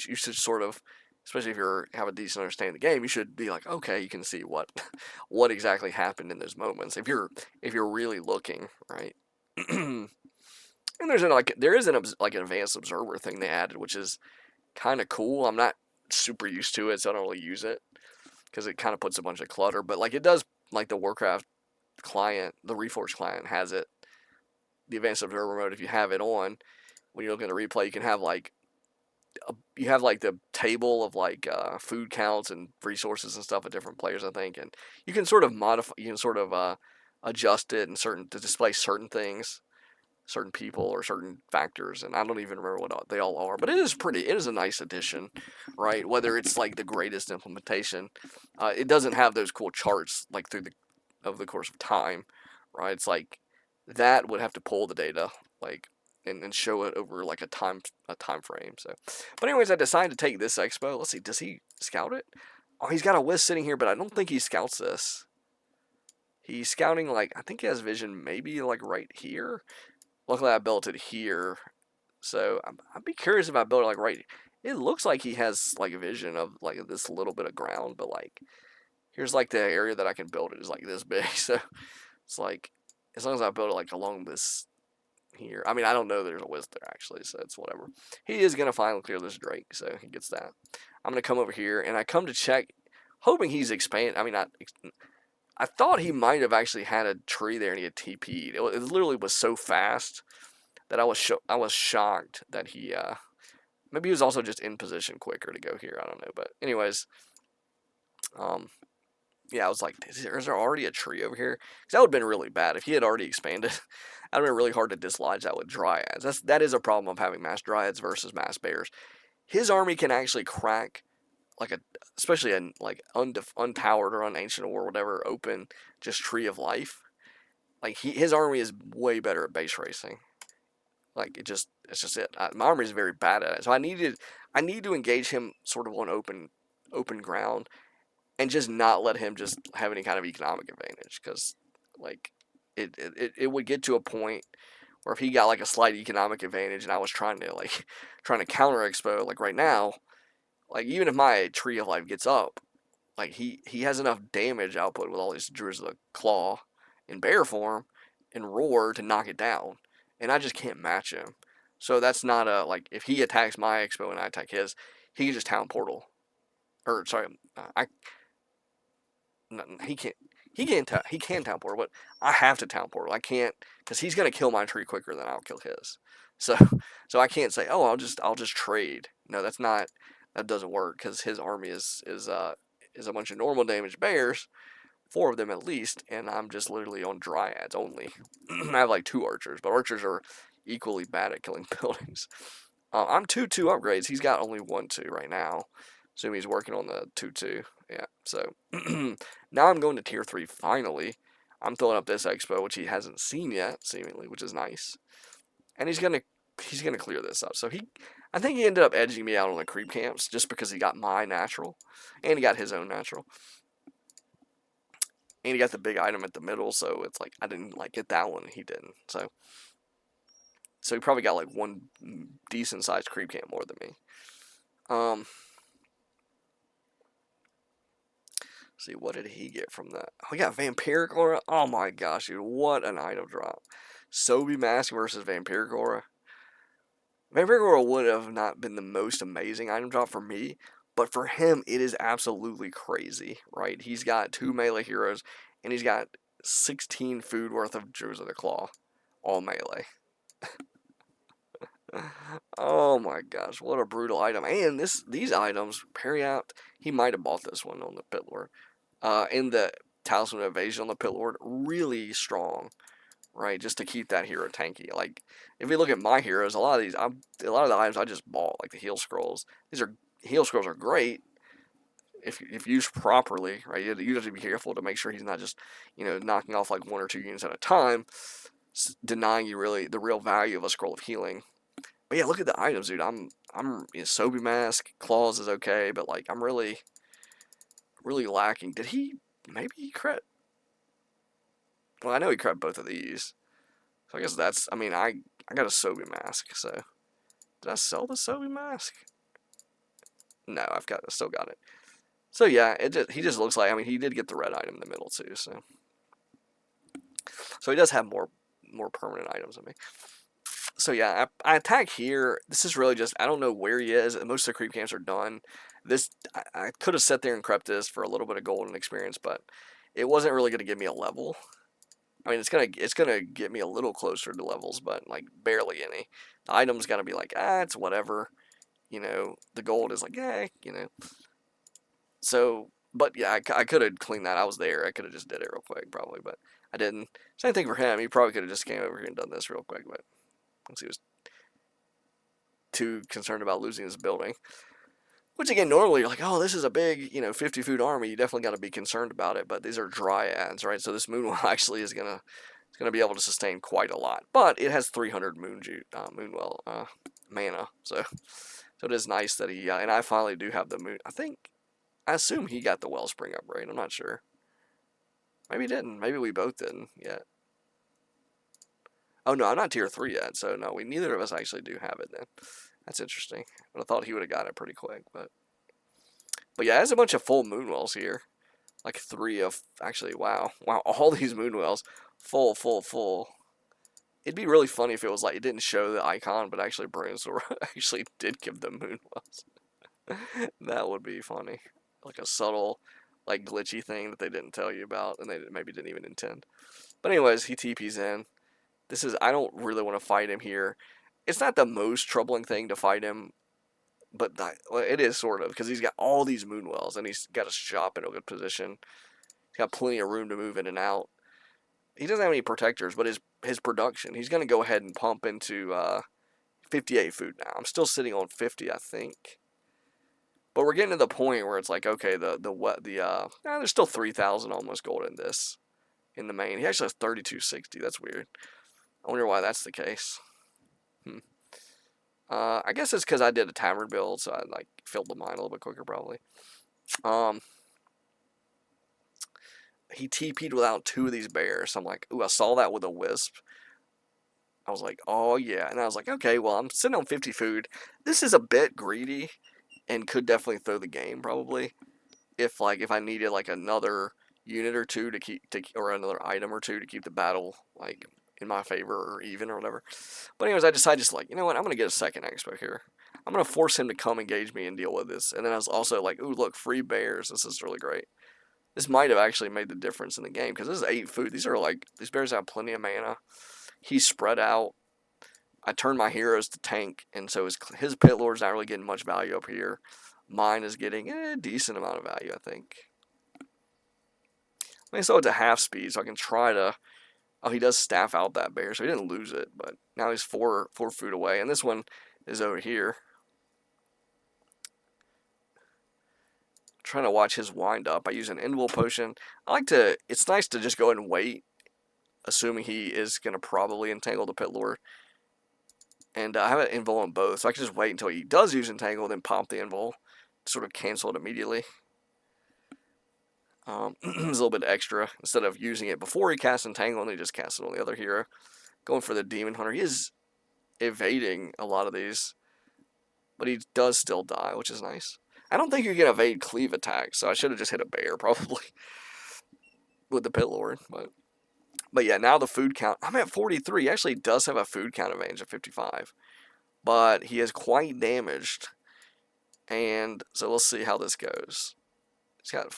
you should sort of, especially if you have a decent understanding of the game, you should be like, okay, you can see what what exactly happened in those moments if you're really looking, right? And there is an advanced observer thing they added, which is kind of cool. I'm not super used to it, so I don't really use it, because it kind of puts a bunch of clutter. But like it does, like the Warcraft client, the Reforged client has it. The Advanced Observer mode, if you have it on, when you're looking at the replay, you can have like the table of like food counts and resources and stuff of different players, I think, and you can sort of modify, you can sort of adjust it and to display certain things, certain people or certain factors, and I don't even remember what they all are, but it is a nice addition, right? Whether it's like the greatest implementation, it doesn't have those cool charts like over the course of time, right? It's like that would have to pull the data like and show it over like a time frame. So, but anyways, I decided to take this expo. Let's see, does he scout it? Oh, he's got a Wisp sitting here, but I don't think he scouts this. He's scouting like, I think he has vision maybe like right here. Luckily, I built it here, so I'd be curious if I built it like right. It looks like he has like a vision of like this little bit of ground, but like here's like the area that I can build it is like this big. So it's like, as long as I build it like along this here. I mean, I don't know there's a Wisp there actually, so it's whatever. He is gonna finally clear this Drake, so he gets that. I'm gonna come over here and I come to check, hoping he's expanded. I mean, I thought he might have actually had a tree there and he had TP'd. It literally was so fast that I was shocked that he maybe he was also just in position quicker to go here. I don't know, but anyways, yeah, I was like, is there already a tree over here? Because that would have been really bad if he had already expanded. That would have been really hard to dislodge that with dryads. That is a problem of having mass dryads versus mass bears. His army can actually crack especially a like unpowered or unancient or whatever open just tree of life. Like his army is way better at base racing. Like it's just it. My army is very bad at it, so I need to engage him sort of on open ground, and just not let him just have any kind of economic advantage, because like it would get to a point where if he got like a slight economic advantage and I was trying to counter expo like right now, like even if my tree of life gets up, like he has enough damage output with all these Druids of the Claw in bear form and roar to knock it down, and I just can't match him. So that's not a like, if he attacks my expo and I attack his, he can just town portal, or sorry, he can't. He can town portal, but I have to town portal. I can't, because he's gonna kill my tree quicker than I'll kill his. So I can't say, oh, I'll just trade. No, that doesn't work, because his army is a bunch of normal damage bears, 4 of them at least, and I'm just literally on dryads only. I have like 2 archers, but archers are equally bad at killing buildings. I'm 2-2 upgrades. He's got only 1-2 right now. Assume he's working on the 2-2. Yeah, so now I'm going to tier 3 finally. I'm throwing up this expo, which he hasn't seen yet, seemingly, which is nice. And he's gonna clear this up. So I think he ended up edging me out on the creep camps just because he got my natural, and he got his own natural, and he got the big item at the middle. So it's like I didn't like get that one, and he didn't. So he probably got like one decent sized creep camp more than me. See, what did he get from that? Oh, he got Vampiric Aura. Oh my gosh, dude, what an item drop! Sobi Mask versus Vampiric Aura. Vampiric Aura would have not been the most amazing item drop for me, But for him, it is absolutely crazy, right? He's got 2 melee heroes, and he's got 16 food worth of Jewels of the Claw, all melee. Oh my gosh, what a brutal item. And these items, parry out, he might have bought this one on the Pit Lord. And the Talisman of Evasion on the Pit Lord, really strong, right? Just to keep that hero tanky. Like, if you look at my heroes, a lot of the items I just bought, like the heal scrolls. Heal scrolls are great if used properly, right? You have to be careful to make sure he's not just, knocking off like 1 or 2 units at a time, denying you really the real value of a scroll of healing. But yeah, look at the items, dude. Sobi Mask, Claws is okay, but like I'm really, really lacking. Maybe he crit? Well, I know he crit both of these. So I guess I got a Sobi Mask, so. Did I sell the Sobi Mask? No, I still got it. So yeah, he just looks like, he did get the red item in the middle too, so. So he does have more permanent items than me. So yeah, I attack here. This is really just, I don't know where he is. Most of the creep camps are done. I could have sat there and crept this for a little bit of golden experience, but it wasn't really going to give me a level. It's gonna get me a little closer to levels, but like barely any. The item's gotta be like, it's whatever. The gold is like, So, but yeah, I could have cleaned that. I was there. I could have just did it real quick, probably, but I didn't. Same thing for him. He probably could have just came over here and done this real quick, but once he was too concerned about losing his building. Which again, normally you're like, oh, this is a big, 50 food army. You definitely got to be concerned about it. But these are dryads, right? So this Moonwell actually is gonna be able to sustain quite a lot. But it has 300 Moonwell mana, so it is nice that he. And I finally do have the moon. I assume he got the Wellspring upgrade. I'm not sure. Maybe he didn't. Maybe we both didn't yet. Oh no, I'm not tier 3 yet. So no, neither of us actually do have it then. That's interesting. But I thought he would have got it pretty quick. But yeah, there's a bunch of full Moonwells here. Like 3 of... Actually, wow. Wow, all these Moonwells. Full. It'd be really funny if it was like... It didn't show the icon, but actually Brainstorm actually did give them Moonwells. That would be funny. Like a subtle, like glitchy thing that they didn't tell you about. And they maybe didn't even intend. But anyways, he TP's in. I don't really want to fight him here. It's not the most troubling thing to fight him, but it is sort of, because he's got all these Moonwells, and he's got a shop in a good position. He's got plenty of room to move in and out. He doesn't have any protectors, but his production, he's going to go ahead and pump into 58 food now. I'm still sitting on 50, I think. But we're getting to the point where it's like, okay, there's still 3,000 almost gold in this, in the main. He actually has 3260. That's weird. I wonder why that's the case. I guess it's because I did a tavern build, so I like filled the mine a little bit quicker, probably. He TP'd without 2 of these bears. So I'm like, ooh, I saw that with a wisp. I was like, oh yeah, and I was like, okay, well, I'm sitting on 50 food. This is a bit greedy, and could definitely throw the game probably. If I needed like another unit or 2 or another item or 2 to keep the battle like in my favor or even or whatever. But anyways, I decided just like, you know what, I'm going to get a second expo here. I'm going to force him to come engage me and deal with this. And then I was also like, ooh, look, free bears. This is really great. This might have actually made the difference in the game, because this is 8 food. These bears have plenty of mana. He's spread out. I turned my heroes to tank, and so his Pit Lord's not really getting much value up here. Mine is getting a decent amount of value, I think. So it's a half speed, so I can try to... Oh, he does staff out that bear, so he didn't lose it, but now he's 4 food away, and this one is over here. I'm trying to watch his wind up. I use an Invul Potion. It's nice to just go ahead and wait, assuming he is going to probably entangle the Pit Lord. And I have an Invul on both, so I can just wait until he does use Entangle, then pop the Invul, sort of cancel it immediately. It's a little bit extra. Instead of using it before he casts Entangle, and he just casts it on the other hero. Going for the Demon Hunter. He is evading a lot of these, but he does still die, which is nice. I don't think you can evade cleave attacks, so I should have just hit a bear, probably, with the Pit Lord. But yeah, now the food count. I'm at 43. He actually does have a food count advantage of 55, but he is quite damaged. And so we'll see how this goes. He's got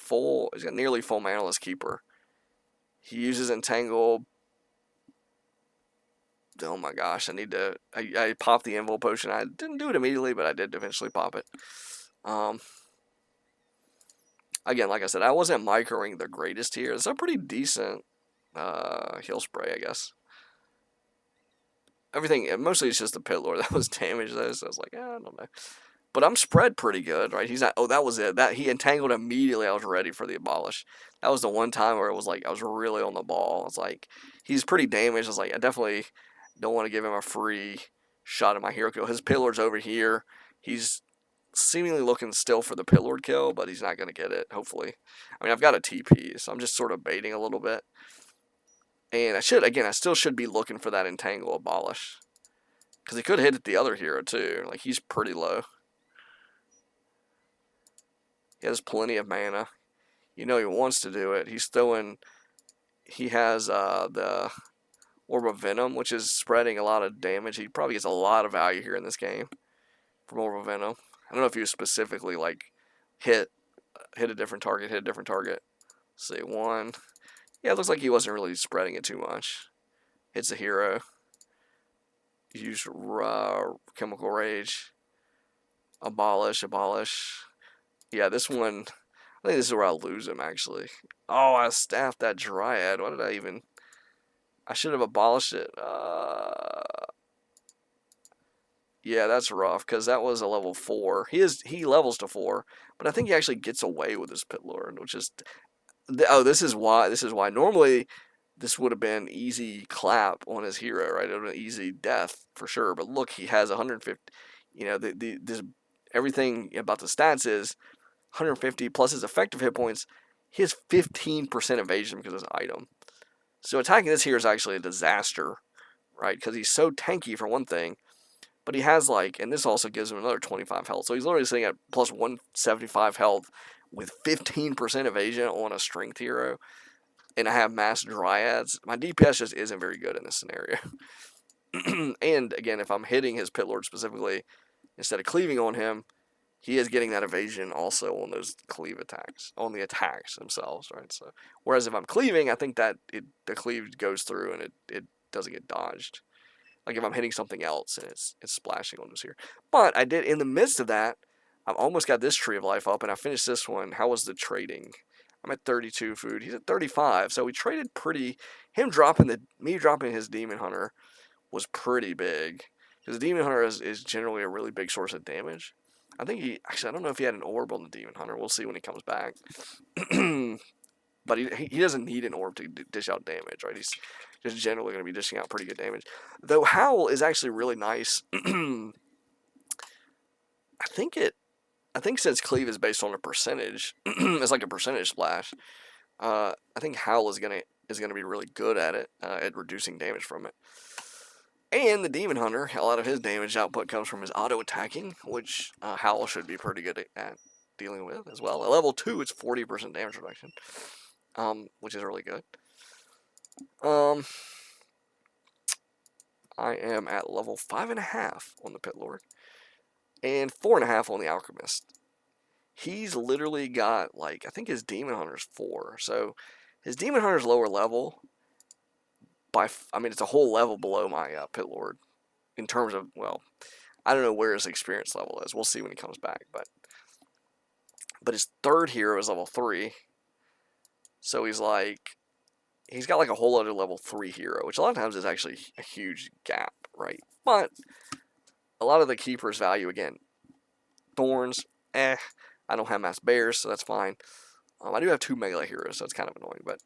nearly full Manaless Keeper. He uses Entangle. Oh my gosh, I popped the Invul Potion. I didn't do it immediately, but I did eventually pop it. Again, like I said, I wasn't microing the greatest here. It's a pretty decent heal spray, I guess. Everything, mostly it's just the Pit Lord that was damaged though, so I was like, I don't know. But I'm spread pretty good, right? He's not, oh, that was it. That he entangled immediately. I was ready for the Abolish. That was the one time where it was like, I was really on the ball. I was like, he's pretty damaged. I was like, I definitely don't want to give him a free shot at my hero kill. His Pit Lord's over here. He's seemingly looking still for the Pit Lord kill, but he's not going to get it, hopefully. I mean, I've got a TP, so I'm just sort of baiting a little bit. And I still should be looking for that Entangle Abolish. Because he could hit at the other hero, too. Like, he's pretty low. He has plenty of mana. You know he wants to do it. He has the Orb of Venom, which is spreading a lot of damage. He probably gets a lot of value here in this game from Orb of Venom. I don't know if he was specifically, like, hit a different target. Let's see, one. Yeah, it looks like he wasn't really spreading it too much. Hits a hero. Use Chemical Rage. Abolish. Yeah, this one, I think this is where I'll lose him, actually. Oh, I staffed that Dryad. What did I even... I should have abolished it. Yeah, that's rough, because that was a level 4. He levels to 4, but I think he actually gets away with his Pit Lord, which is... Oh, this is why. Normally, this would have been easy clap on his hero, right? It would have been easy death, for sure. But look, he has 150... You know, this everything about the stats is 150 plus his effective hit points. He has 15% evasion because of his item. So attacking this here is actually a disaster, right? Because he's so tanky for one thing, but he has like, and this also gives him another 25 health. So he's literally sitting at plus 175 health with 15% evasion on a strength hero. And I have mass dryads. My DPS just isn't very good in this scenario. And again, if I'm hitting his Pit Lord specifically, instead of cleaving on him, he is getting that evasion also on those cleave attacks, on the attacks themselves, right? So, whereas if I'm cleaving, I think that the cleave goes through and it doesn't get dodged. Like if I'm hitting something else and it's splashing on this here. But I did, in the midst of that, I've almost got this Tree of Life up and I finished this one. How was the trading? I'm at 32 food. He's at 35. So we traded pretty. Me dropping his Demon Hunter was pretty big. Because the Demon Hunter is generally a really big source of damage. I think I don't know if he had an orb on the Demon Hunter. We'll see when he comes back. But he doesn't need an orb to dish out damage, right? He's just generally going to be dishing out pretty good damage. Though Howl is actually really nice. I think since Cleave is based on a percentage, it's like a percentage splash. I think Howl is gonna be really good at it, at reducing damage from it. And the Demon Hunter, a lot of his damage output comes from his auto-attacking, which Howl should be pretty good at dealing with as well. At level 2, it's 40% damage reduction, which is really good. I am at level 5.5 on the Pit Lord, and 4.5 on the Alchemist. He's literally got, like, I think his Demon Hunter's 4, so his Demon Hunter's lower level... it's a whole level below my Pit Lord in terms of, well, I don't know where his experience level is. We'll see when he comes back, but his third hero is level 3, so he's got like a whole other level 3 hero, which a lot of times is actually a huge gap, right? But a lot of the keepers value, again, Thorns, I don't have Mass Bears, so that's fine. I do have 2 Melee heroes, so it's kind of annoying, but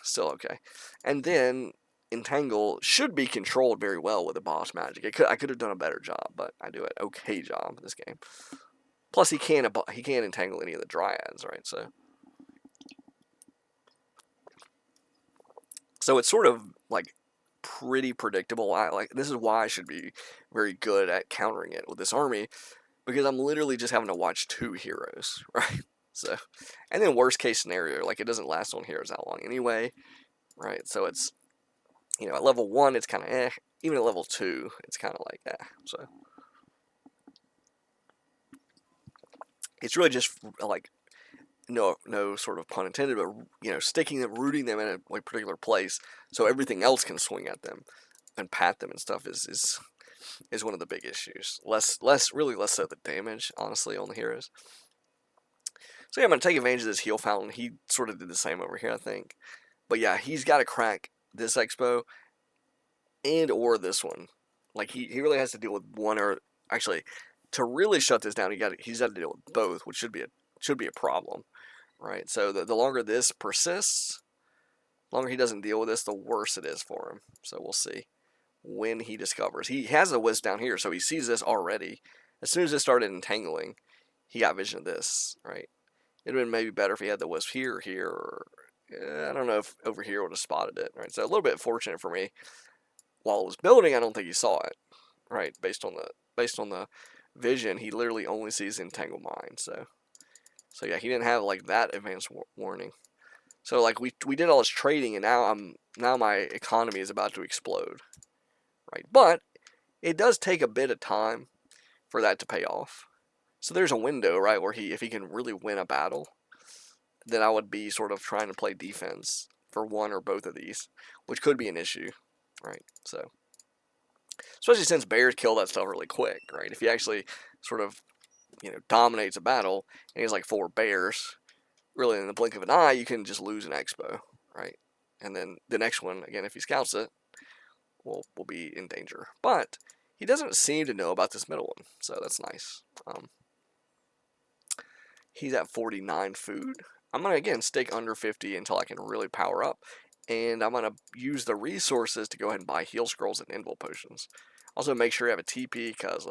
still okay. And then Entangle should be controlled very well with the boss magic. I could have done a better job, but I do an okay job in this game. Plus, he can't entangle any of the dryads, right? So it's sort of like pretty predictable. This is why I should be very good at countering it with this army, because I'm literally just having to watch 2 heroes, right? So, and then worst case scenario, like it doesn't last on heroes that long anyway, right? So it's, at level 1, it's kind of Even at level 2, it's kind of like So It's really just like no sort of pun intended, but sticking them, rooting them in a like particular place so everything else can swing at them and pat them and stuff is one of the big issues. Really less so the damage, honestly, on the heroes. So yeah, I'm gonna take advantage of this heal fountain. He sort of did the same over here, I think. But yeah, he's got to crack this expo and or this one. Like he really has to deal with one, or actually to really shut this down, he's got to deal with both, which should be a problem, right? So the longer this persists, the longer he doesn't deal with this, the worse it is for him. So we'll see when he discovers. He has a wisp down here, so he sees this already. As soon as it started entangling, he got vision of this, right? It'd have been maybe better if he had the wisp here, or I don't know if over here would have spotted it, right? So a little bit fortunate for me. While it was building, I don't think he saw it, right? Based on the vision, he literally only sees entangled mine. So yeah, he didn't have like that advanced warning. So like we did all this trading, and now my economy is about to explode, right? But it does take a bit of time for that to pay off. So there's a window, right, where if he can really win a battle, then I would be sort of trying to play defense for one or both of these, which could be an issue, right? So, especially since bears kill that stuff really quick, right? If he actually sort of, dominates a battle and he has like 4 bears, really in the blink of an eye, you can just lose an expo, right? And then the next one, again, if he scouts it, will be in danger. But he doesn't seem to know about this middle one, so that's nice. He's at 49 food. I'm going to, again, stick under 50 until I can really power up. And I'm going to use the resources to go ahead and buy heal scrolls and invul potions. Also, make sure you have a TP, because,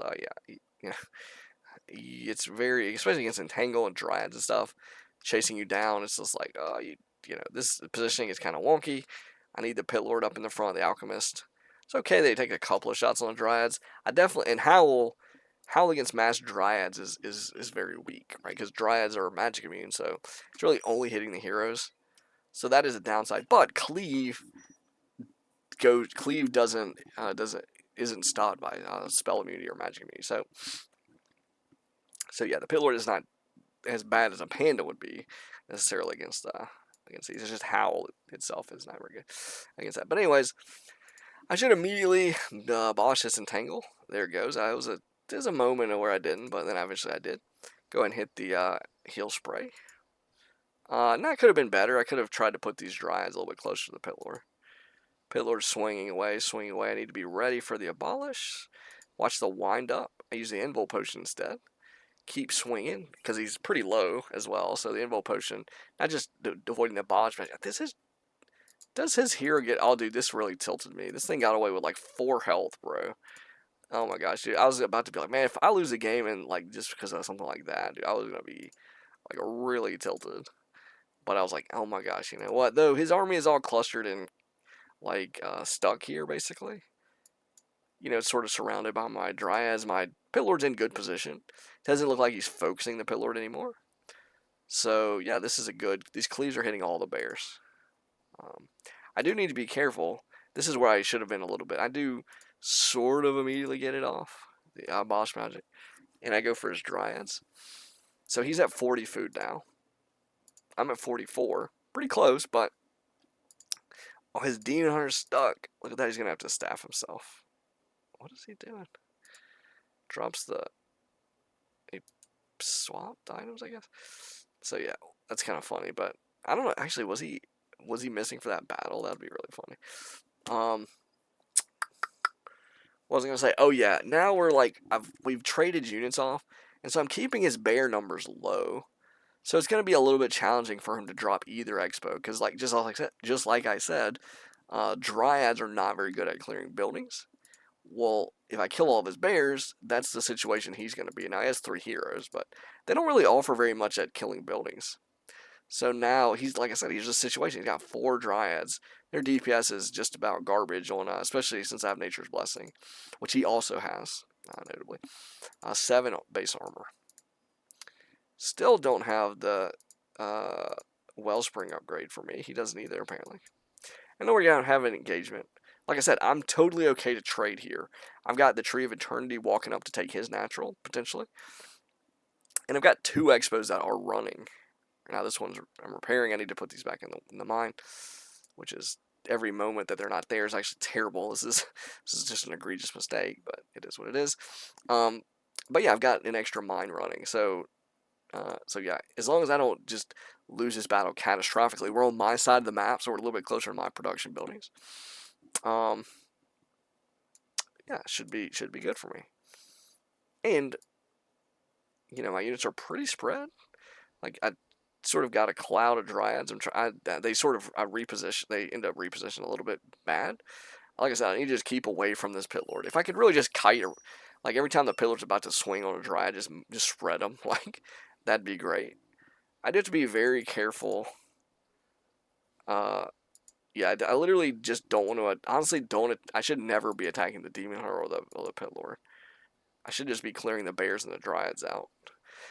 it's very, especially against Entangle and Dryads and stuff, chasing you down, it's just like, this positioning is kind of wonky. I need the Pit Lord up in the front of the Alchemist. It's okay they take a couple of shots on the Dryads. And Howl against mass Dryads is very weak, right? Because Dryads are magic immune, so it's really only hitting the heroes. So that is a downside. But Cleave isn't stopped by spell immunity or magic immunity. So yeah, the Pit Lord is not as bad as a Panda would be necessarily against these. It's just Howl itself is not very good against that. But anyways, I should immediately abolish this Entangle. There it goes. There's a moment where I didn't, but then eventually I did. Go ahead and hit the heal spray. And that could have been better. I could have tried to put these Dryads a little bit closer to the Pit Lord. Pit Lord's swinging away. I need to be ready for the abolish. Watch the wind up. I use the invul potion instead. Keep swinging, because he's pretty low as well. So the invul potion, not just avoiding the abolish, but does his hero get... Oh, dude, this really tilted me. This thing got away with like 4 health, bro. Oh my gosh, dude. I was about to be like, man, if I lose a game and like just because of something like that, dude, I was going to be like really tilted. But I was like, oh my gosh, you know what? Though his army is all clustered and like stuck here, basically. Sort of surrounded by my Dryads. My Pit Lord's in good position. Doesn't look like he's focusing the Pit Lord anymore. So yeah, this is these cleaves are hitting all the bears. I do need to be careful. This is where I should have been a little bit. I do sort of immediately get it off, the Bosch Magic, and I go for his Dryads. So he's at 40 food now. I'm at 44. Pretty close, but... Oh, his Demon Hunter's stuck. Look at that, he's going to have to staff himself. What is he doing? Drops he swapped items, I guess. So yeah, that's kind of funny, but I don't know. Actually, was he missing for that battle? That'd be really funny. What was I gonna say? Oh yeah, now we've traded units off, and so I'm keeping his bear numbers low. So it's gonna be a little bit challenging for him to drop either expo, because just like I said, Dryads are not very good at clearing buildings. Well, if I kill all of his bears, that's the situation he's going to be in. Now, he has 3 heroes, but they don't really offer very much at killing buildings. So now, like I said, he's in a situation. He's got 4 Dryads. Their DPS is just about garbage, especially since I have Nature's Blessing, which he also has, notably. 7 base armor. Still don't have the Wellspring upgrade for me. He doesn't either, apparently. And then we're going to have an engagement. Like I said, I'm totally okay to trade here. I've got the Tree of Eternity walking up to take his natural, potentially. And I've got 2 expos that are running. Now this one's I'm repairing. I need to put these back in the mine, which is every moment that they're not there is actually terrible. This is just an egregious mistake, but it is what it is. But yeah, I've got an extra mine running, so yeah, as long as I don't just lose this battle catastrophically, we're on my side of the map, so we're a little bit closer to my production buildings. Yeah, should be good for me. And you know, my units are pretty spread. Like I sort of got a cloud of dryads. They sort of reposition. They end up repositioning a little bit bad. Like I said, I need to just keep away from this pit lord. If I could really just kite, like every time the pit lord's about to swing on a dryad, just spread them. Like that'd be great. I do have to be very careful. Yeah, I literally just don't want to. Honestly, don't. I should never be attacking the demon hunter or the pit lord. I should just be clearing the bears and the dryads out.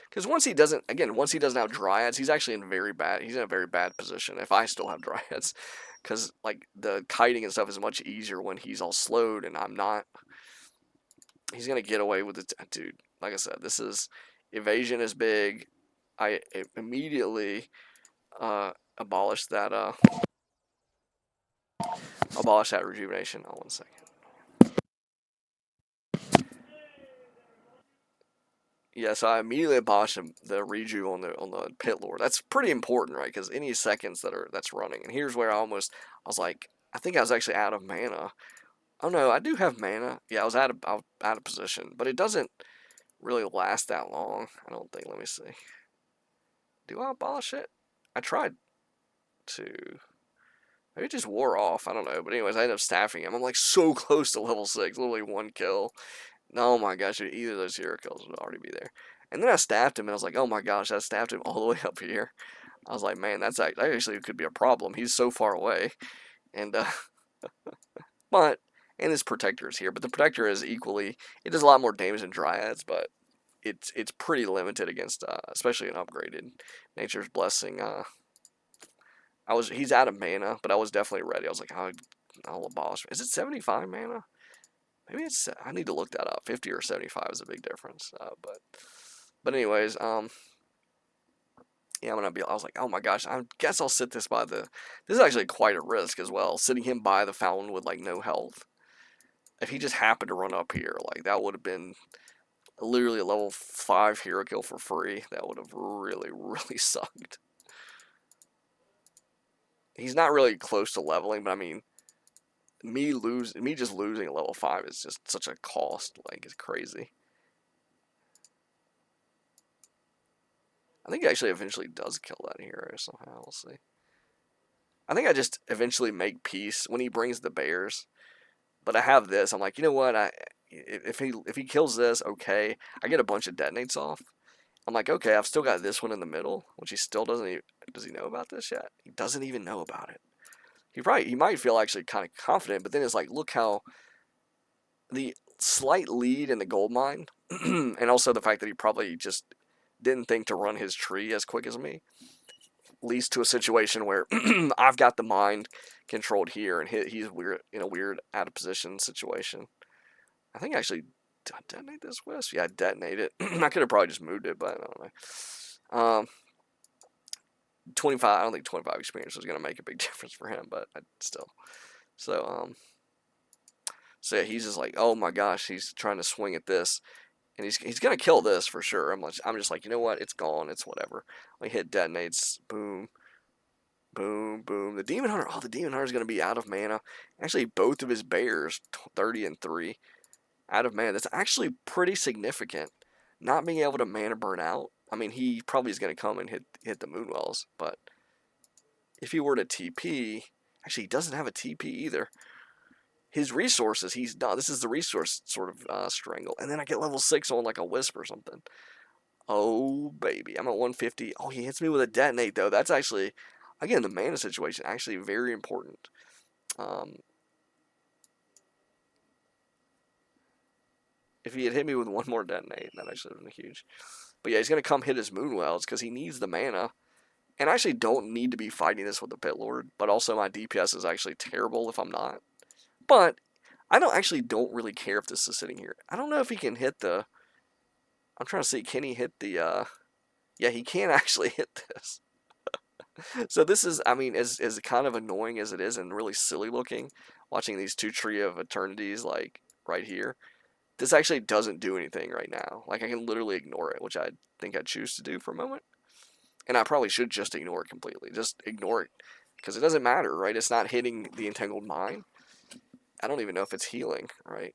Because once he doesn't have dryads, he's actually he's in a very bad position if I still have dryads. Because, like, the kiting and stuff is much easier when he's all slowed and I'm not. He's going to get away with it. Dude, like I said, evasion is big. I immediately abolished that rejuvenation. Oh, 1 second. Yeah, so I immediately abolished the reju on the pit lord. That's pretty important, right? Because any seconds that's running, and here's where I was like, I think I was actually out of mana. Oh no, I do have mana. Yeah, I was out of position, but it doesn't really last that long. I don't think. Let me see. Do I abolish it? I tried to. Maybe it just wore off. I don't know. But anyways, I ended up staffing him. I'm like so close to level 6, literally 1 kill. Oh my gosh, either of those hero kills would already be there. And then I staffed him, and I was like, oh my gosh, I staffed him all the way up here. I was like, man, that actually could be a problem. He's so far away. And, but, and his protector is here. But the protector is it does a lot more damage than dryads, but it's pretty limited against, especially an upgraded Nature's Blessing. He's out of mana, but I was definitely ready. I was like, I'll abolish. Is it 75 mana? Maybe I need to look that up. 50 or 75 is a big difference. But anyways, yeah, I was like, oh my gosh, I guess I'll sit this by this is actually quite a risk as well, sitting him by the fountain with like no health. If he just happened to run up here, like that would have been literally a level 5 hero kill for free. That would have really, really sucked. He's not really close to leveling, but I mean, me just losing a level 5 is just such a cost. Like, it's crazy. I think he actually eventually does kill that hero somehow. We'll see. I think I just eventually make peace when he brings the bears. But I have this. I'm like, you know what? If he kills this, okay. I get a bunch of detonates off. I'm like, okay, I've still got this one in the middle, which he still doesn't even, does he know about this yet? He doesn't even know about it. He might feel actually kind of confident, but then it's like, look how the slight lead in the gold mine, and also the fact that he probably just didn't think to run his tree as quick as me, leads to a situation where I've got the mine controlled here, and he's in a weird out of position situation. I think actually, did I detonate this wisp? Yeah, I detonated it. I could have probably just moved it, but I don't know. 25. I don't think 25 experience was gonna make a big difference for him, but still. So yeah, he's just like, oh my gosh, he's trying to swing at this, and he's gonna kill this for sure. I'm just like, you know what? It's gone. It's whatever. We hit detonates. Boom. Boom, boom. The Demon Hunter's going to be out of mana. Actually, both of his bears, 30 and 3, out of mana. That's actually pretty significant. Not being able to mana burn out. I mean, he probably is going to come and hit the Moonwells, but if he were to TP, actually, he doesn't have a TP either. His resources, he's done. This is the resource sort of strangle. And then I get level 6 on like a Wisp or something. Oh, baby. I'm at 150. Oh, he hits me with a detonate, though. That's actually... Again, the mana situation, actually very important. If he had hit me with one more detonate, that actually would have been huge. But yeah, he's going to come hit his Moonwells because he needs the mana. And I actually don't need to be fighting this with the Pit Lord. But also my DPS is actually terrible if I'm not. But I don't really care if this is sitting here. I don't know if he can hit the... I'm trying to see, can he hit the... Yeah, he can't actually hit this. So this is, I mean, as kind of annoying as it is and really silly looking, watching these two Tree of Eternities like right here. This actually doesn't do anything right now. Like I can literally ignore it, which I think I choose to do for a moment. And I probably should just ignore it completely. Just ignore it because it doesn't matter, right? It's not hitting the entangled mine. I don't even know if it's healing, right?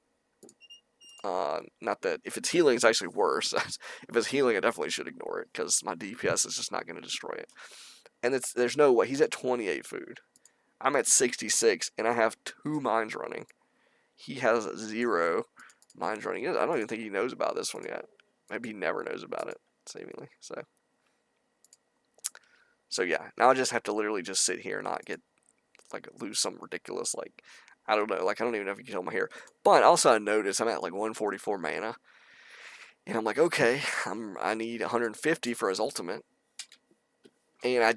Not that if it's healing, it's actually worse. If it's healing, I definitely should ignore it because my DPS is just not going to destroy it. And there's no way. He's at 28 food. I'm at 66, and I have 2 mines running. He has 0 mines running. I don't even think he knows about this one yet. Maybe he never knows about it, seemingly. So yeah, now I just have to literally just sit here and not get like lose some ridiculous like I don't know, like I don't even know if you can tell my hair. But also I noticed I'm at like 144 mana, and I'm like, okay, I need 150 for his ultimate, and I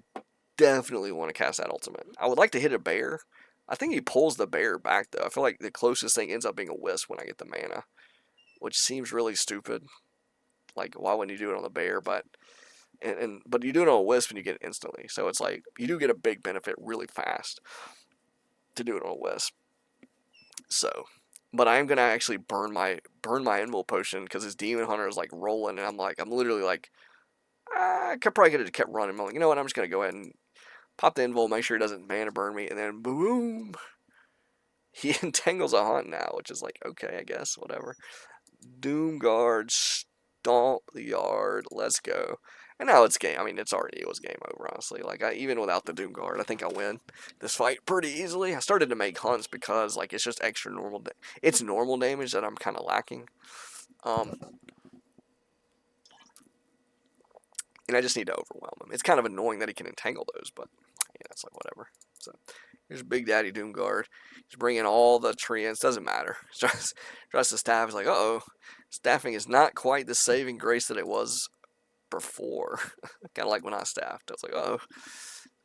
definitely want to cast that ultimate. I would like to hit a bear. I think he pulls the bear back though. I feel like the closest thing ends up being a wisp when I get the mana, which seems really stupid. Like why wouldn't you do it on the bear? But you do it on a wisp and you get it instantly. So it's like you do get a big benefit really fast to do it on a wisp. So, but I am gonna actually burn my invul potion because his demon hunter is like rolling, and I'm literally like, I could probably could have kept running. I'm like, you know what? I'm just gonna go ahead and pop the invul, make sure he doesn't mana burn me, and then boom, he entangles a hunt now, which is like okay, I guess whatever. Doomguard, stomp the yard, let's go. And now it's game. I mean, it was game over, honestly. Like, even without the Doomguard, I think I'll win this fight pretty easily. I started to make hunts because, like, it's just extra normal. It's normal damage that I'm kind of lacking. Um, and I just need to overwhelm him. It's kind of annoying that he can entangle those, but yeah, it's like whatever. So here's Big Daddy Doomguard. He's bringing all the treants. Doesn't matter. Just the staff is like, uh-oh. Staffing is not quite the saving grace that it was before. Kind of like when I staffed. I was like, oh,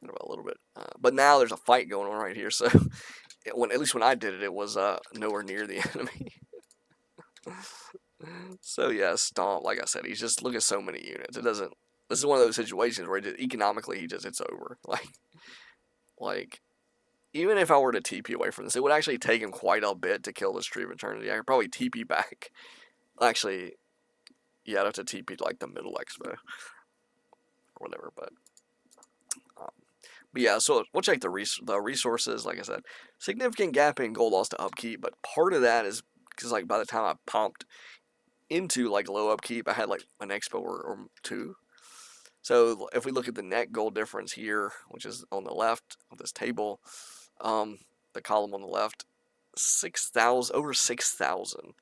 a little bit. But now there's a fight going on right here. So at least when I did it, it was nowhere near the enemy. So yeah, Stomp. Like I said, he's just look at so many units. It doesn't. This is one of those situations where economically it's over. Like even if I were to TP away from this, it would actually take him quite a bit to kill this Tree of Eternity. I could probably TP back. Actually, yeah, I'd have to TP to like the middle expo or whatever. But yeah, so we'll check the resources. Like I said, significant gap in gold loss to upkeep, but part of that is because like by the time I pumped into like low upkeep, I had like an expo or 2. So if we look at the net gold difference here, which is on the left of this table, the column on the left, 6,000 over 6,000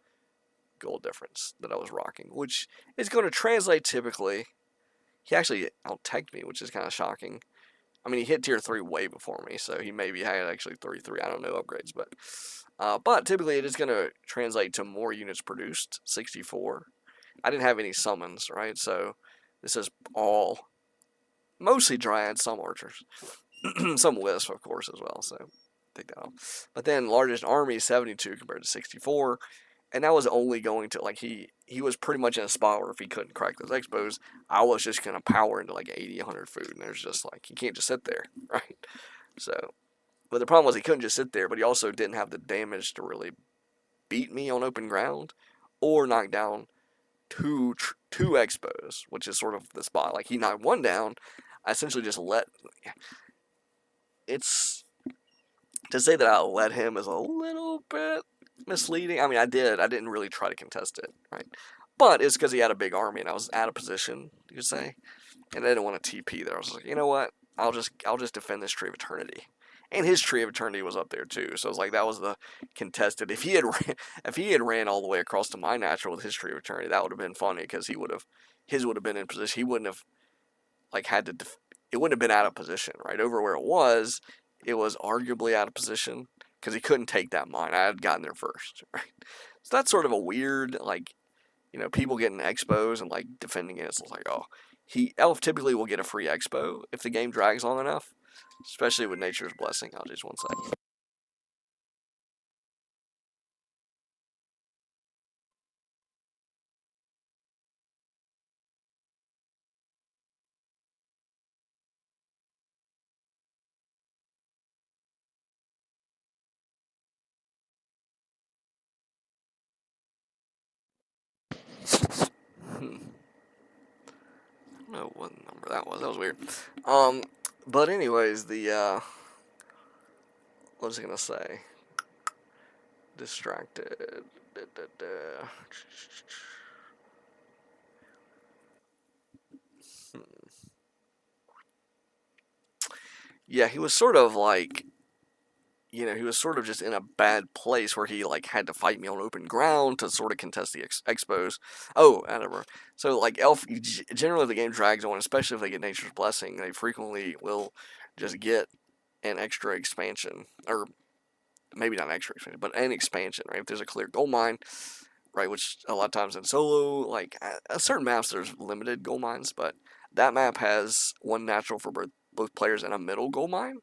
gold difference that I was rocking, which is going to translate typically. He actually out-teched me, which is kind of shocking. I mean, he hit tier 3 way before me, so he maybe had actually 33. I don't know upgrades, but typically it is going to translate to more units produced, 64. I didn't have any summons, right? So this is all mostly dryads, some archers, some wisps, of course, as well. So take that off. But then largest army 72 compared to 64, and that was only going to like he was pretty much in a spot where if he couldn't crack those expos, I was just gonna power into like 80, 100 food, and there's just like he can't just sit there, right? So, but the problem was he couldn't just sit there, but he also didn't have the damage to really beat me on open ground or knock down two expos, which is sort of the spot. Like he knocked one down, I essentially just let. It's to say that I let him is a little bit misleading. I mean, I did. I didn't really try to contest it, right? But it's because he had a big army and I was out of position, you could say, and I didn't want to TP there. I was like, you know what? I'll just defend this Tree of Eternity, and his Tree of Eternity was up there too. So it's like that was the contested. If he had ran all the way across to my natural with his Tree of Eternity, that would have been funny because his would have been in position. He wouldn't have like had to. It wouldn't have been out of position, right? Over where it was arguably out of position because he couldn't take that mine. I had gotten there first, right? So that's sort of a weird, like, people getting expos and like defending it. It's like, oh, Elf typically will get a free expo if the game drags long enough, especially with Nature's Blessing. I'll just one second. know what number that was. That was weird. But anyways, what was I gonna say? Distracted. Da, da, da. Yeah, he was sort of like, he was sort of just in a bad place where he like had to fight me on open ground to sort of contest the expos. Oh, I never. So like elf, generally if the game drags on, especially if they get Nature's Blessing, they frequently will just get an extra expansion, or maybe not an extra expansion, but an expansion, right? If there's a clear gold mine, right, which a lot of times in solo, like certain maps, there's limited gold mines, but that map has one natural for both players and a middle gold mine.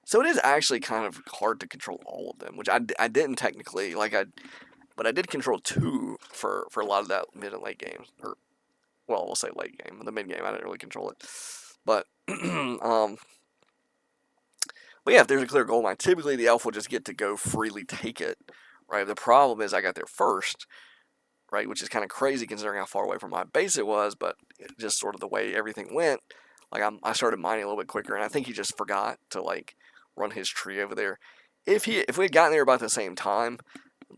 So it is actually kind of hard to control all of them, which I didn't technically but I did control two for a lot of that mid and late games, or well, we'll say late game. The mid game I didn't really control it, but but yeah, if there's a clear gold mine, typically the elf will just get to go freely take it, right? The problem is I got there first, right, which is kind of crazy considering how far away from my base it was, but just sort of the way everything went, like I started mining a little bit quicker, and I think he just forgot to like run his tree over there. If we had gotten there about the same time,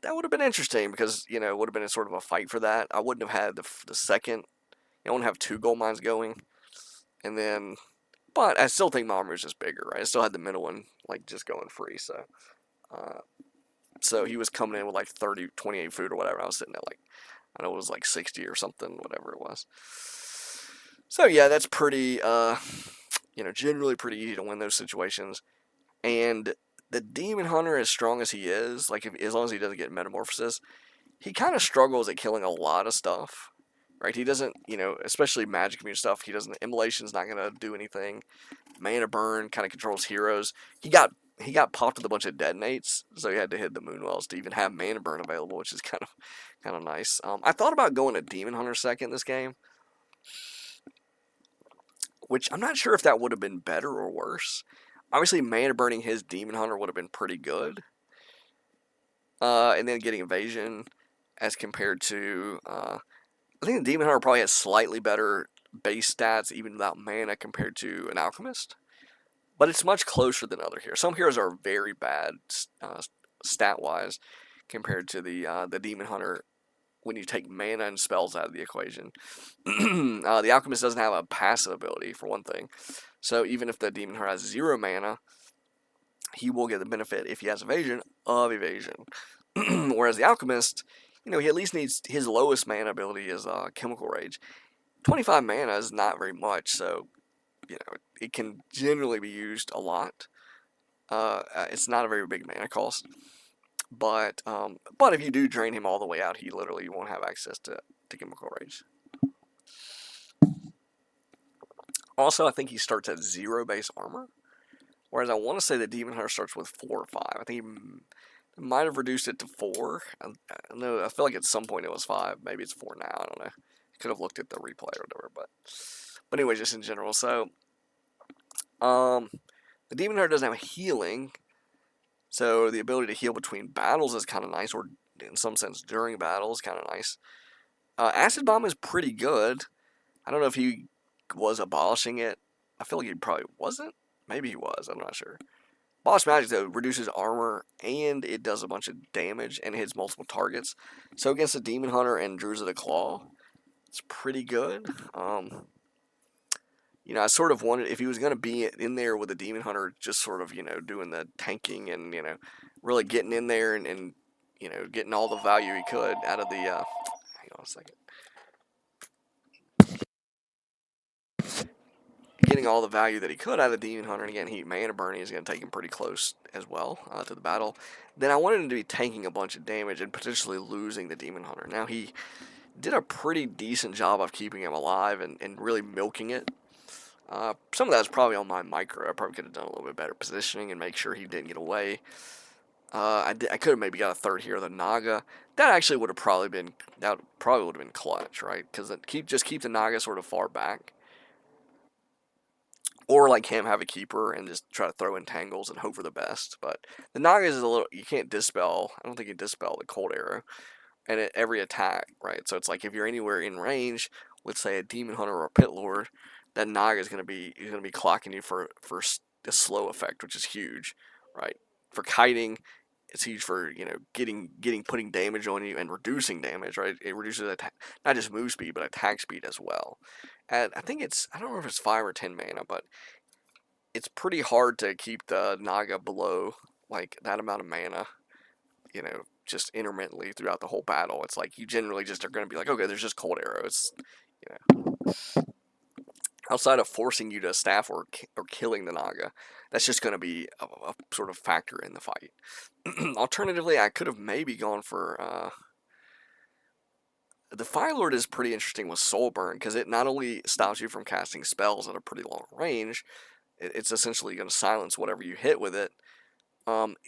that would have been interesting because it would have been a sort of a fight for that. I wouldn't have had the second. I wouldn't have two gold mines going, and then, but I still think my armor is just bigger, right? I still had the middle one like just going free, so. So he was coming in with like 30, 28 food or whatever. And I was sitting at like, I know it was like 60 or something, whatever it was. So yeah, that's pretty, generally pretty easy to win those situations. And the Demon Hunter, as strong as he is, like as long as he doesn't get Metamorphosis, he kind of struggles at killing a lot of stuff. Right? He doesn't, especially magic immune stuff. He doesn't. Immolation's not gonna do anything. Mana Burn kind of controls heroes. He got popped with a bunch of detonates, so he had to hit the Moonwells to even have Mana Burn available, which is kind of nice. I thought about going to Demon Hunter second this game, which I'm not sure if that would have been better or worse. Obviously, Mana Burning his Demon Hunter would have been pretty good, and then getting Evasion as compared to I think the Demon Hunter probably has slightly better base stats even without mana compared to an Alchemist. But it's much closer than other heroes. Some heroes are very bad stat-wise compared to the Demon Hunter when you take mana and spells out of the equation. The Alchemist doesn't have a passive ability, for one thing. So even if the Demon Hunter has 0 mana, he will get the benefit, if he has evasion, of evasion. Whereas the Alchemist, he at least needs, his lowest mana ability is Chemical Rage. 25 mana is not very much, so it can generally be used a lot. It's not a very big mana cost, but if you do drain him all the way out, he literally won't have access to Chemical Rage. Also, I think he starts at 0 base armor, whereas I want to say the Demon Hunter starts with 4 or 5. I think he might have reduced it to 4. I feel like at some point it was 5. Maybe it's 4 now. I don't know. Could have looked at the replay or whatever, but anyway, just in general. So, the Demon Hunter doesn't have healing, so the ability to heal between battles is kind of nice, or in some sense during battles is kind of nice. Acid Bomb is pretty good. I don't know if he was abolishing it. I feel like he probably wasn't. Maybe he was. I'm not sure. Boss Magic, though, reduces armor, and it does a bunch of damage, and hits multiple targets. So against the Demon Hunter and Druids of the Claw, it's pretty good. I sort of wanted, if he was going to be in there with the Demon Hunter, just sort of, doing the tanking and, really getting in there and getting all the value he could out of the, hang on a second. Getting all the value that he could out of the Demon Hunter, and again, Mana Burning is going to take him pretty close as well to the battle. Then I wanted him to be tanking a bunch of damage and potentially losing the Demon Hunter. Now, he did a pretty decent job of keeping him alive and really milking it. Some of that was probably on my micro. I probably could have done a little bit better positioning and make sure he didn't get away. I could have maybe got a third hero, the Naga. That actually would have probably been clutch, right? Because just keep the Naga sort of far back, or like him have a keeper and just try to throw in tangles and hope for the best. But the Naga is you can't dispel. I don't think you dispel the cold arrow, and every attack, right? So it's like if you're anywhere in range, with say a demon hunter or a pit lord, that Naga is going to be clocking you for a slow effect, which is huge, right? For kiting, it's huge for putting damage on you and reducing damage, right? It reduces not just move speed but attack speed as well. And I think I don't know if it's 5 or 10 mana, but it's pretty hard to keep the Naga below like that amount of mana, just intermittently throughout the whole battle. It's like you generally just are going to be like, okay, there's just cold arrows, outside of forcing you to staff or killing the Naga. That's just going to be a sort of factor in the fight. Alternatively, I could have maybe gone for the Fire Lord is pretty interesting with Soul Burn because it not only stops you from casting spells at a pretty long range, it's essentially going to silence whatever you hit with it.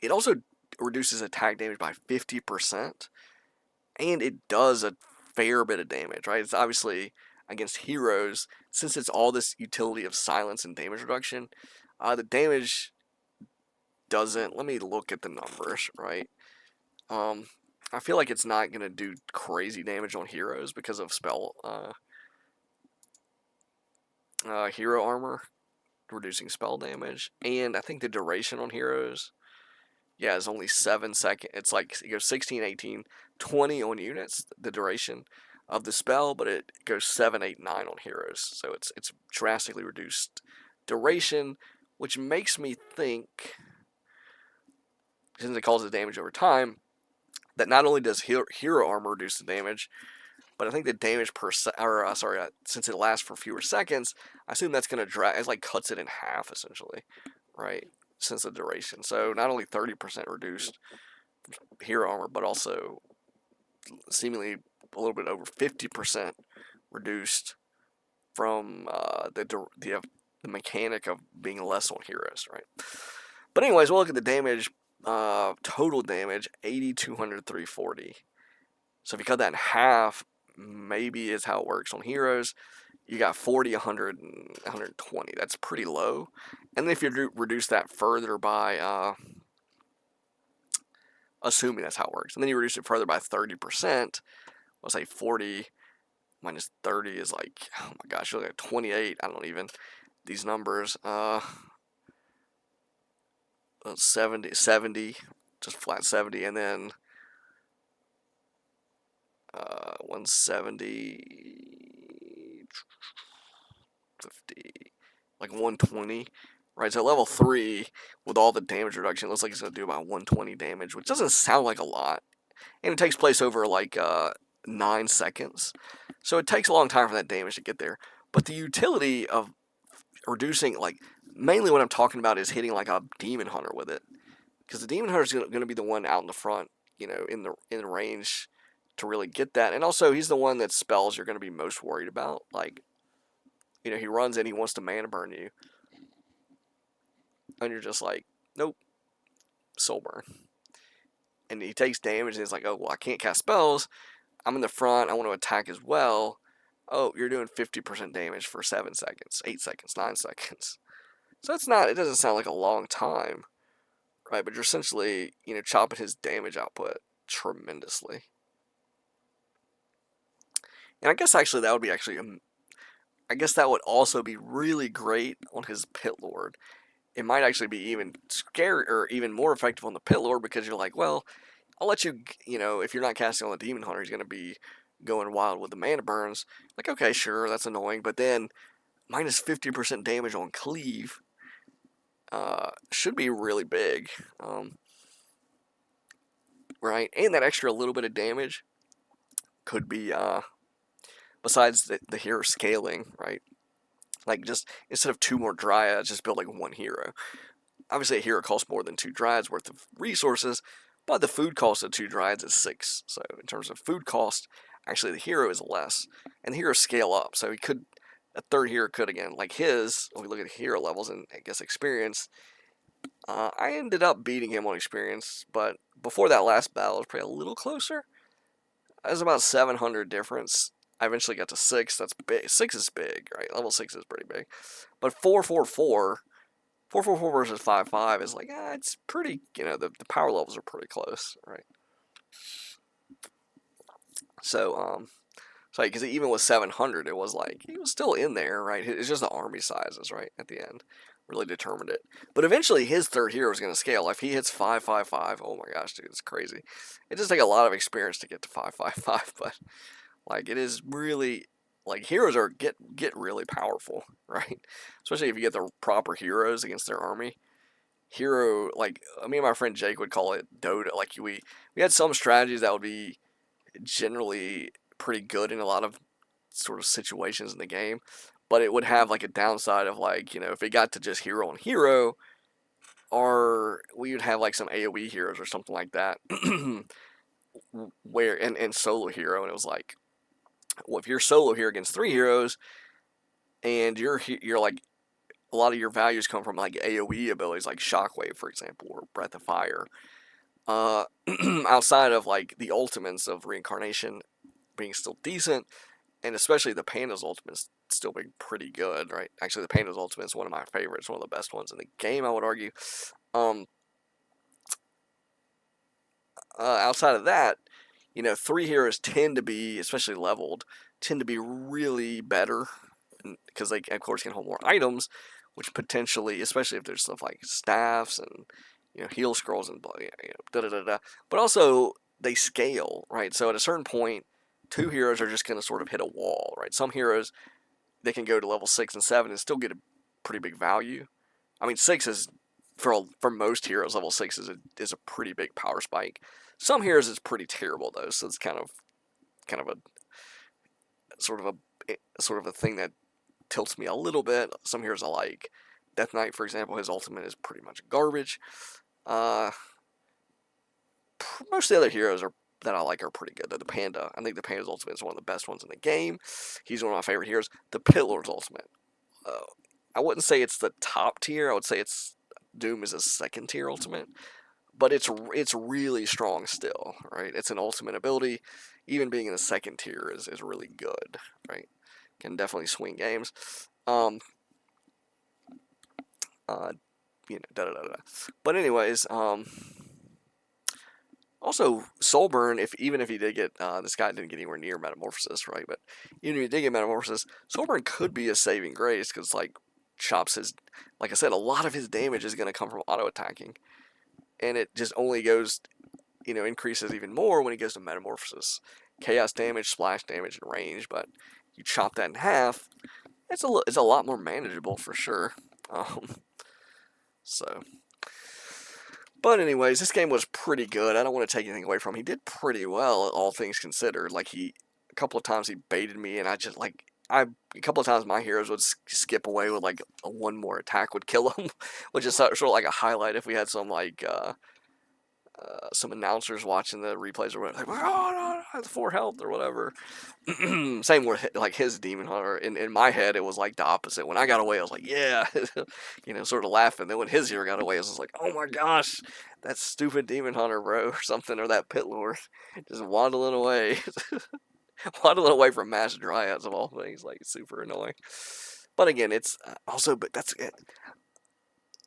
It also reduces attack damage by 50%, and it does a fair bit of damage, right? It's obviously against heroes, since it's all this utility of silence and damage reduction, the damage doesn't, let me look at the numbers, right? I feel like it's not going to do crazy damage on heroes because of spell, hero armor, reducing spell damage, and I think the duration on heroes, yeah, is only 7 seconds. It's like, it goes 16, 18, 20 on units, the duration of the spell, but it goes 7, 8, 9 on heroes. So it's drastically reduced duration, which makes me think, since it causes damage over time, that not only does hero armor reduce the damage, but I think the damage per since it lasts for fewer seconds, I assume that's going to drag. It like cuts it in half essentially, right? Since the duration, so not only 30% reduced hero armor, but also seemingly a little bit over 50% reduced from the mechanic of being less on heroes, right? But anyways, we'll look at the damage. Total damage 80, 200, 340. So if you cut that in half, maybe is how it works on heroes. You got 40, 100, and 120. That's pretty low. And then if you reduce that further by, assuming that's how it works, and then you reduce it further by 30%, let's say 40 minus 30 is like, oh my gosh, you're looking at 28. I don't even, these numbers, 70, just flat 70, and then 170, 50, like 120, right? So level 3, with all the damage reduction, it looks like it's going to do about 120 damage, which doesn't sound like a lot. And it takes place over like 9 seconds. So it takes a long time for that damage to get there. But the utility of reducing, like, mainly what I'm talking about is hitting like a demon hunter with it. Because the demon hunter is going to be the one out in the front, in the range to really get that. And also, he's the one that spells you're going to be most worried about. Like, he runs in, he wants to mana burn you. And you're just like, nope, soul burn. And he takes damage and he's like, oh, well, I can't cast spells. I'm in the front, I want to attack as well. Oh, you're doing 50% damage for 7 seconds, 8 seconds, 9 seconds. So it doesn't sound like a long time, right? But you're essentially, chopping his damage output tremendously. And I guess actually that would be I guess that would also be really great on his Pit Lord. It might actually be even scary or even more effective on the Pit Lord because you're like, well, I'll let you, if you're not casting on the Demon Hunter, he's going to be going wild with the mana burns. Like, okay, sure, that's annoying. But then minus 50% damage on Cleave should be really big. Right? And that extra little bit of damage could be, besides the hero scaling, right? Like, just instead of 2 more Dryads, just build like 1 hero. Obviously, a hero costs more than 2 Dryads worth of resources, but the food cost of 2 Dryads is 6. So, in terms of food cost, actually the hero is less. And the heroes scale up. So, a third hero could, again, like his, when we look at hero levels and I guess experience, I ended up beating him on experience, but before that last battle, it was probably a little closer. It was about 700 difference. I eventually got to 6. That's big. 6 is big, right? Level 6 is pretty big. But 444 versus 5-5 is like, it's pretty, the power levels are pretty close, right? So, So, because even with 700, it was like he was still in there, right? It's just the army sizes, right, at the end, really determined it. But eventually, his third hero is going to scale. If he hits 555, oh my gosh, dude, it's crazy. It just takes a lot of experience to get to 555, but like it is really like heroes are get really powerful, right? Especially if you get the proper heroes against their army. Hero, like me and my friend Jake would call it Dota. Like we had some strategies that would be generally pretty good in a lot of sort of situations in the game, but it would have like a downside of like, if it got to just hero on hero, or we would have like some AoE heroes or something like that, where and solo hero, and it was like, well, if you're solo here against three heroes, and you're like a lot of your values come from like AoE abilities, like Shockwave, for example, or Breath of Fire. Uh, outside of like the ultimates of Reincarnation being still decent, and especially the Panda's ultimate still being pretty good, right? Actually, the Panda's ultimate is one of my favorites, one of the best ones in the game, I would argue. Um, outside of that, three heroes tend to be, especially leveled, tend to be really better because they, of course, can hold more items, which potentially, especially if there's stuff like staffs and heal scrolls and da da da da. But also they scale, right? So at a certain point, two heroes are just going to sort of hit a wall, right? Some heroes they can go to level 6 and 7 and still get a pretty big value. I mean, 6 is for most heroes, level 6 is a pretty big power spike. Some heroes it's pretty terrible though, so it's kind of a sort of a thing that tilts me a little bit. Some heroes I like. Death Knight, for example, his ultimate is pretty much garbage. Uh, most of the other heroes that I like are pretty good. The Panda, I think the Panda's ultimate is one of the best ones in the game. He's one of my favorite heroes. The Pit Lord's ultimate, I wouldn't say it's the top tier. I would say it's Doom is a second tier ultimate, but it's really strong still, right? It's an ultimate ability. Even being in the second tier is really good, right? Can definitely swing games. Um, da da da da. But anyways, also Soulburn, even if he did get this guy didn't get anywhere near Metamorphosis, right? But even if he did get Metamorphosis, Soulburn could be a saving grace because like chops his, like I said, a lot of his damage is going to come from auto attacking, and it just only goes, increases even more when he goes to Metamorphosis. Chaos damage, splash damage, and range, but you chop that in half, it's a lot more manageable for sure. So, but anyways, this game was pretty good. I don't want to take anything away from him. He did pretty well, all things considered. Like a couple of times he baited me, and a couple of times my heroes would skip away with like a one more attack would kill him, which is sort of like a highlight if we had some announcers watching the replays or whatever, like, oh no, 4 health or whatever. Same with like his Demon Hunter. In my head, it was like the opposite. When I got away, I was like, yeah, sort of laughing. Then when his hero got away, I was like, oh my gosh, that stupid Demon Hunter, bro, or something, or that Pit Lord, just waddling away, waddling away from Mass Dryads of all things, like super annoying. But again, it's also, but that's it.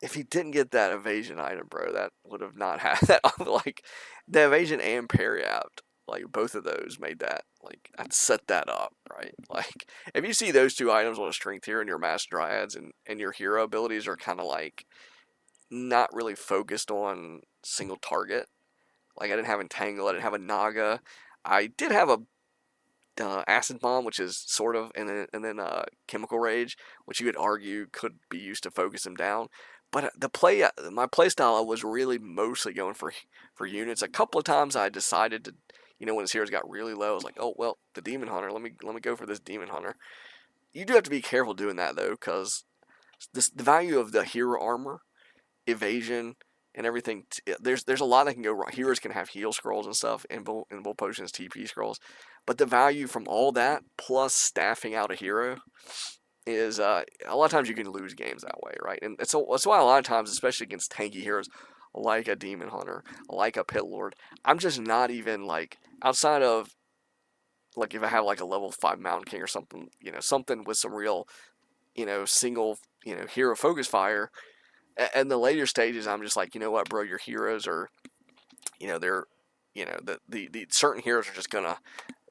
If he didn't get that evasion item, bro, that would have not had that. Like the evasion and parry apt, like both of those made that. Like I'd set that up, right? Like if you see those two items on a strength tier in your Mass Dryads and your hero abilities are kind of like not really focused on single target. Like I didn't have Entangle, I didn't have a Naga. I did have a Acid Bomb, which is sort of, and then Chemical Rage, which you could argue could be used to focus him down. But my play style was really mostly going for units. A couple of times I decided to, when his heroes got really low, I was like, oh well, the Demon Hunter. Let me go for this Demon Hunter. You do have to be careful doing that though, because the value of the hero armor, evasion, and everything. There's a lot that can go wrong. Heroes can have heal scrolls and stuff, invul potions, TP scrolls, but the value from all that plus staffing out a hero is a lot of times you can lose games that way, right? And that's why a lot of times, especially against tanky heroes like a Demon Hunter, like a Pit Lord, I'm just not even like outside of like if I have like a level 5 Mountain King or something, something with some real, single, hero focus fire. And the later stages, I'm just like, you know what, bro, your heroes are, they're, the certain heroes are just gonna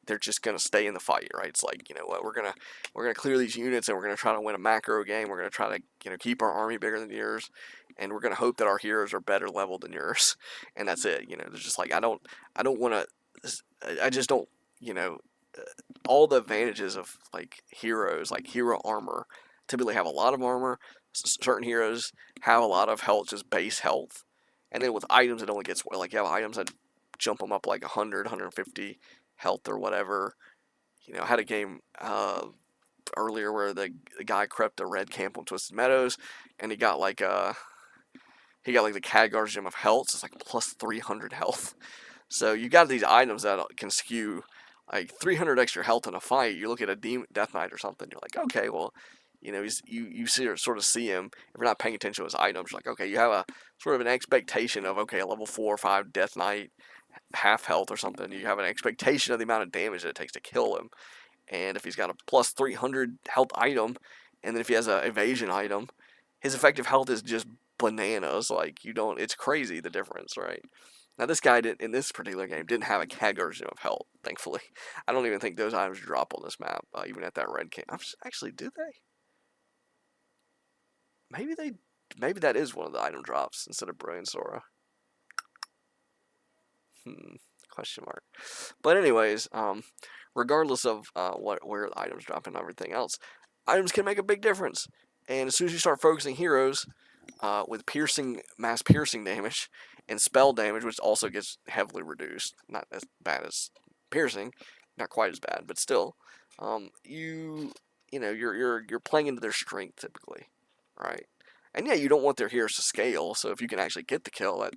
they're just gonna stay in the fight, right? It's like, you know what, we're gonna clear these units, and we're gonna try to win a macro game. We're gonna try to, you know, keep our army bigger than yours, and we're gonna hope that our heroes are better leveled than yours, and that's it. You know, they're just like, I don't want to, I just don't, you know, all the advantages of like heroes, like hero armor, typically have a lot of armor. Certain heroes have a lot of health, just base health, and then with items it only gets, like, you have items that jump them up like 100, 150 health or whatever. You know, I had a game earlier where the guy crept a red camp on Twisted Meadows, and he got like the Khadgar's Gem of Health, so it's like plus 300 health. So you got these items that can skew like 300 extra health in a fight. You look at a Death Knight or something, you're like, okay, well, you know, you sort of see him. If you're not paying attention to his items, you're like, okay, you have a sort of an expectation of, okay, a level 4 or 5 Death Knight, half health or something. You have an expectation of the amount of damage that it takes to kill him. And if he's got a plus 300 health item, and then if he has an evasion item, his effective health is just bananas. Like, you don't, it's crazy the difference, right? Now, this guy in this particular game didn't have a Khadgar's Gem of Health, thankfully. I don't even think those items drop on this map, even at that red camp. Actually, do they? Maybe that is one of the item drops instead of Brilliant Sora. Question mark. But anyways, regardless of where the items drop and everything else, items can make a big difference. And as soon as you start focusing heroes with mass piercing damage, and spell damage, which also gets heavily reduced, not as bad as piercing, not quite as bad, but still, you're playing into their strength typically, right? And yeah, you don't want their heroes to scale, so if you can actually get the kill, that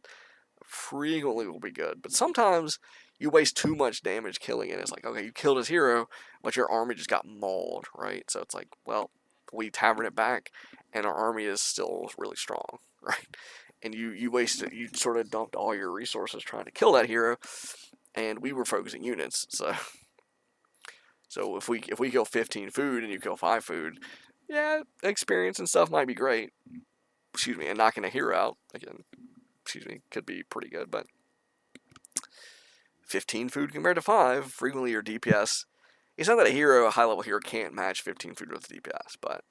frequently will be good. But sometimes you waste too much damage killing it. It's like, okay, you killed his hero, but your army just got mauled, right? So it's like, well, we tavern it back, and our army is still really strong, right? And you wasted, you sort of dumped all your resources trying to kill that hero, and we were focusing units. So if we kill 15 food and you kill 5 food, yeah, experience and stuff might be great. Excuse me, and knocking a hero out again, could be pretty good. But 15 food compared to 5, frequently your DPS. It's not that a high level hero can't match 15 food with DPS, but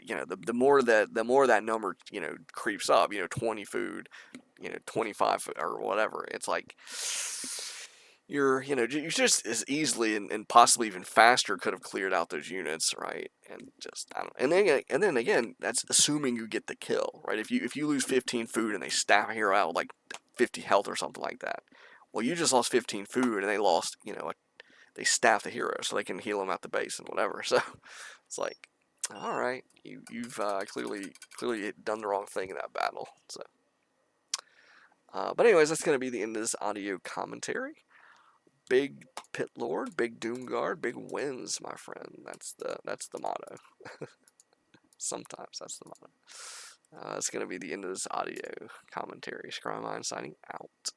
you know, the more that number, you know, creeps up, you know, 20 food, you know, 25 food, or whatever, it's like you just as easily and possibly even faster could have cleared out those units, right? And just, I don't know. And then again, that's assuming you get the kill, right? If you lose 15 food and they staff a hero out with like 50 health or something like that, well, you just lost 15 food and they lost, you know, they staff the hero so they can heal him at the base and whatever. So it's like, all right, you've clearly done the wrong thing in that battle. So, but anyways, that's gonna be the end of this audio commentary. Big Pit Lord, big Doomguard, big wins, my friend. That's the motto. Sometimes that's the motto. That's gonna be the end of this audio commentary. ScryMind signing out.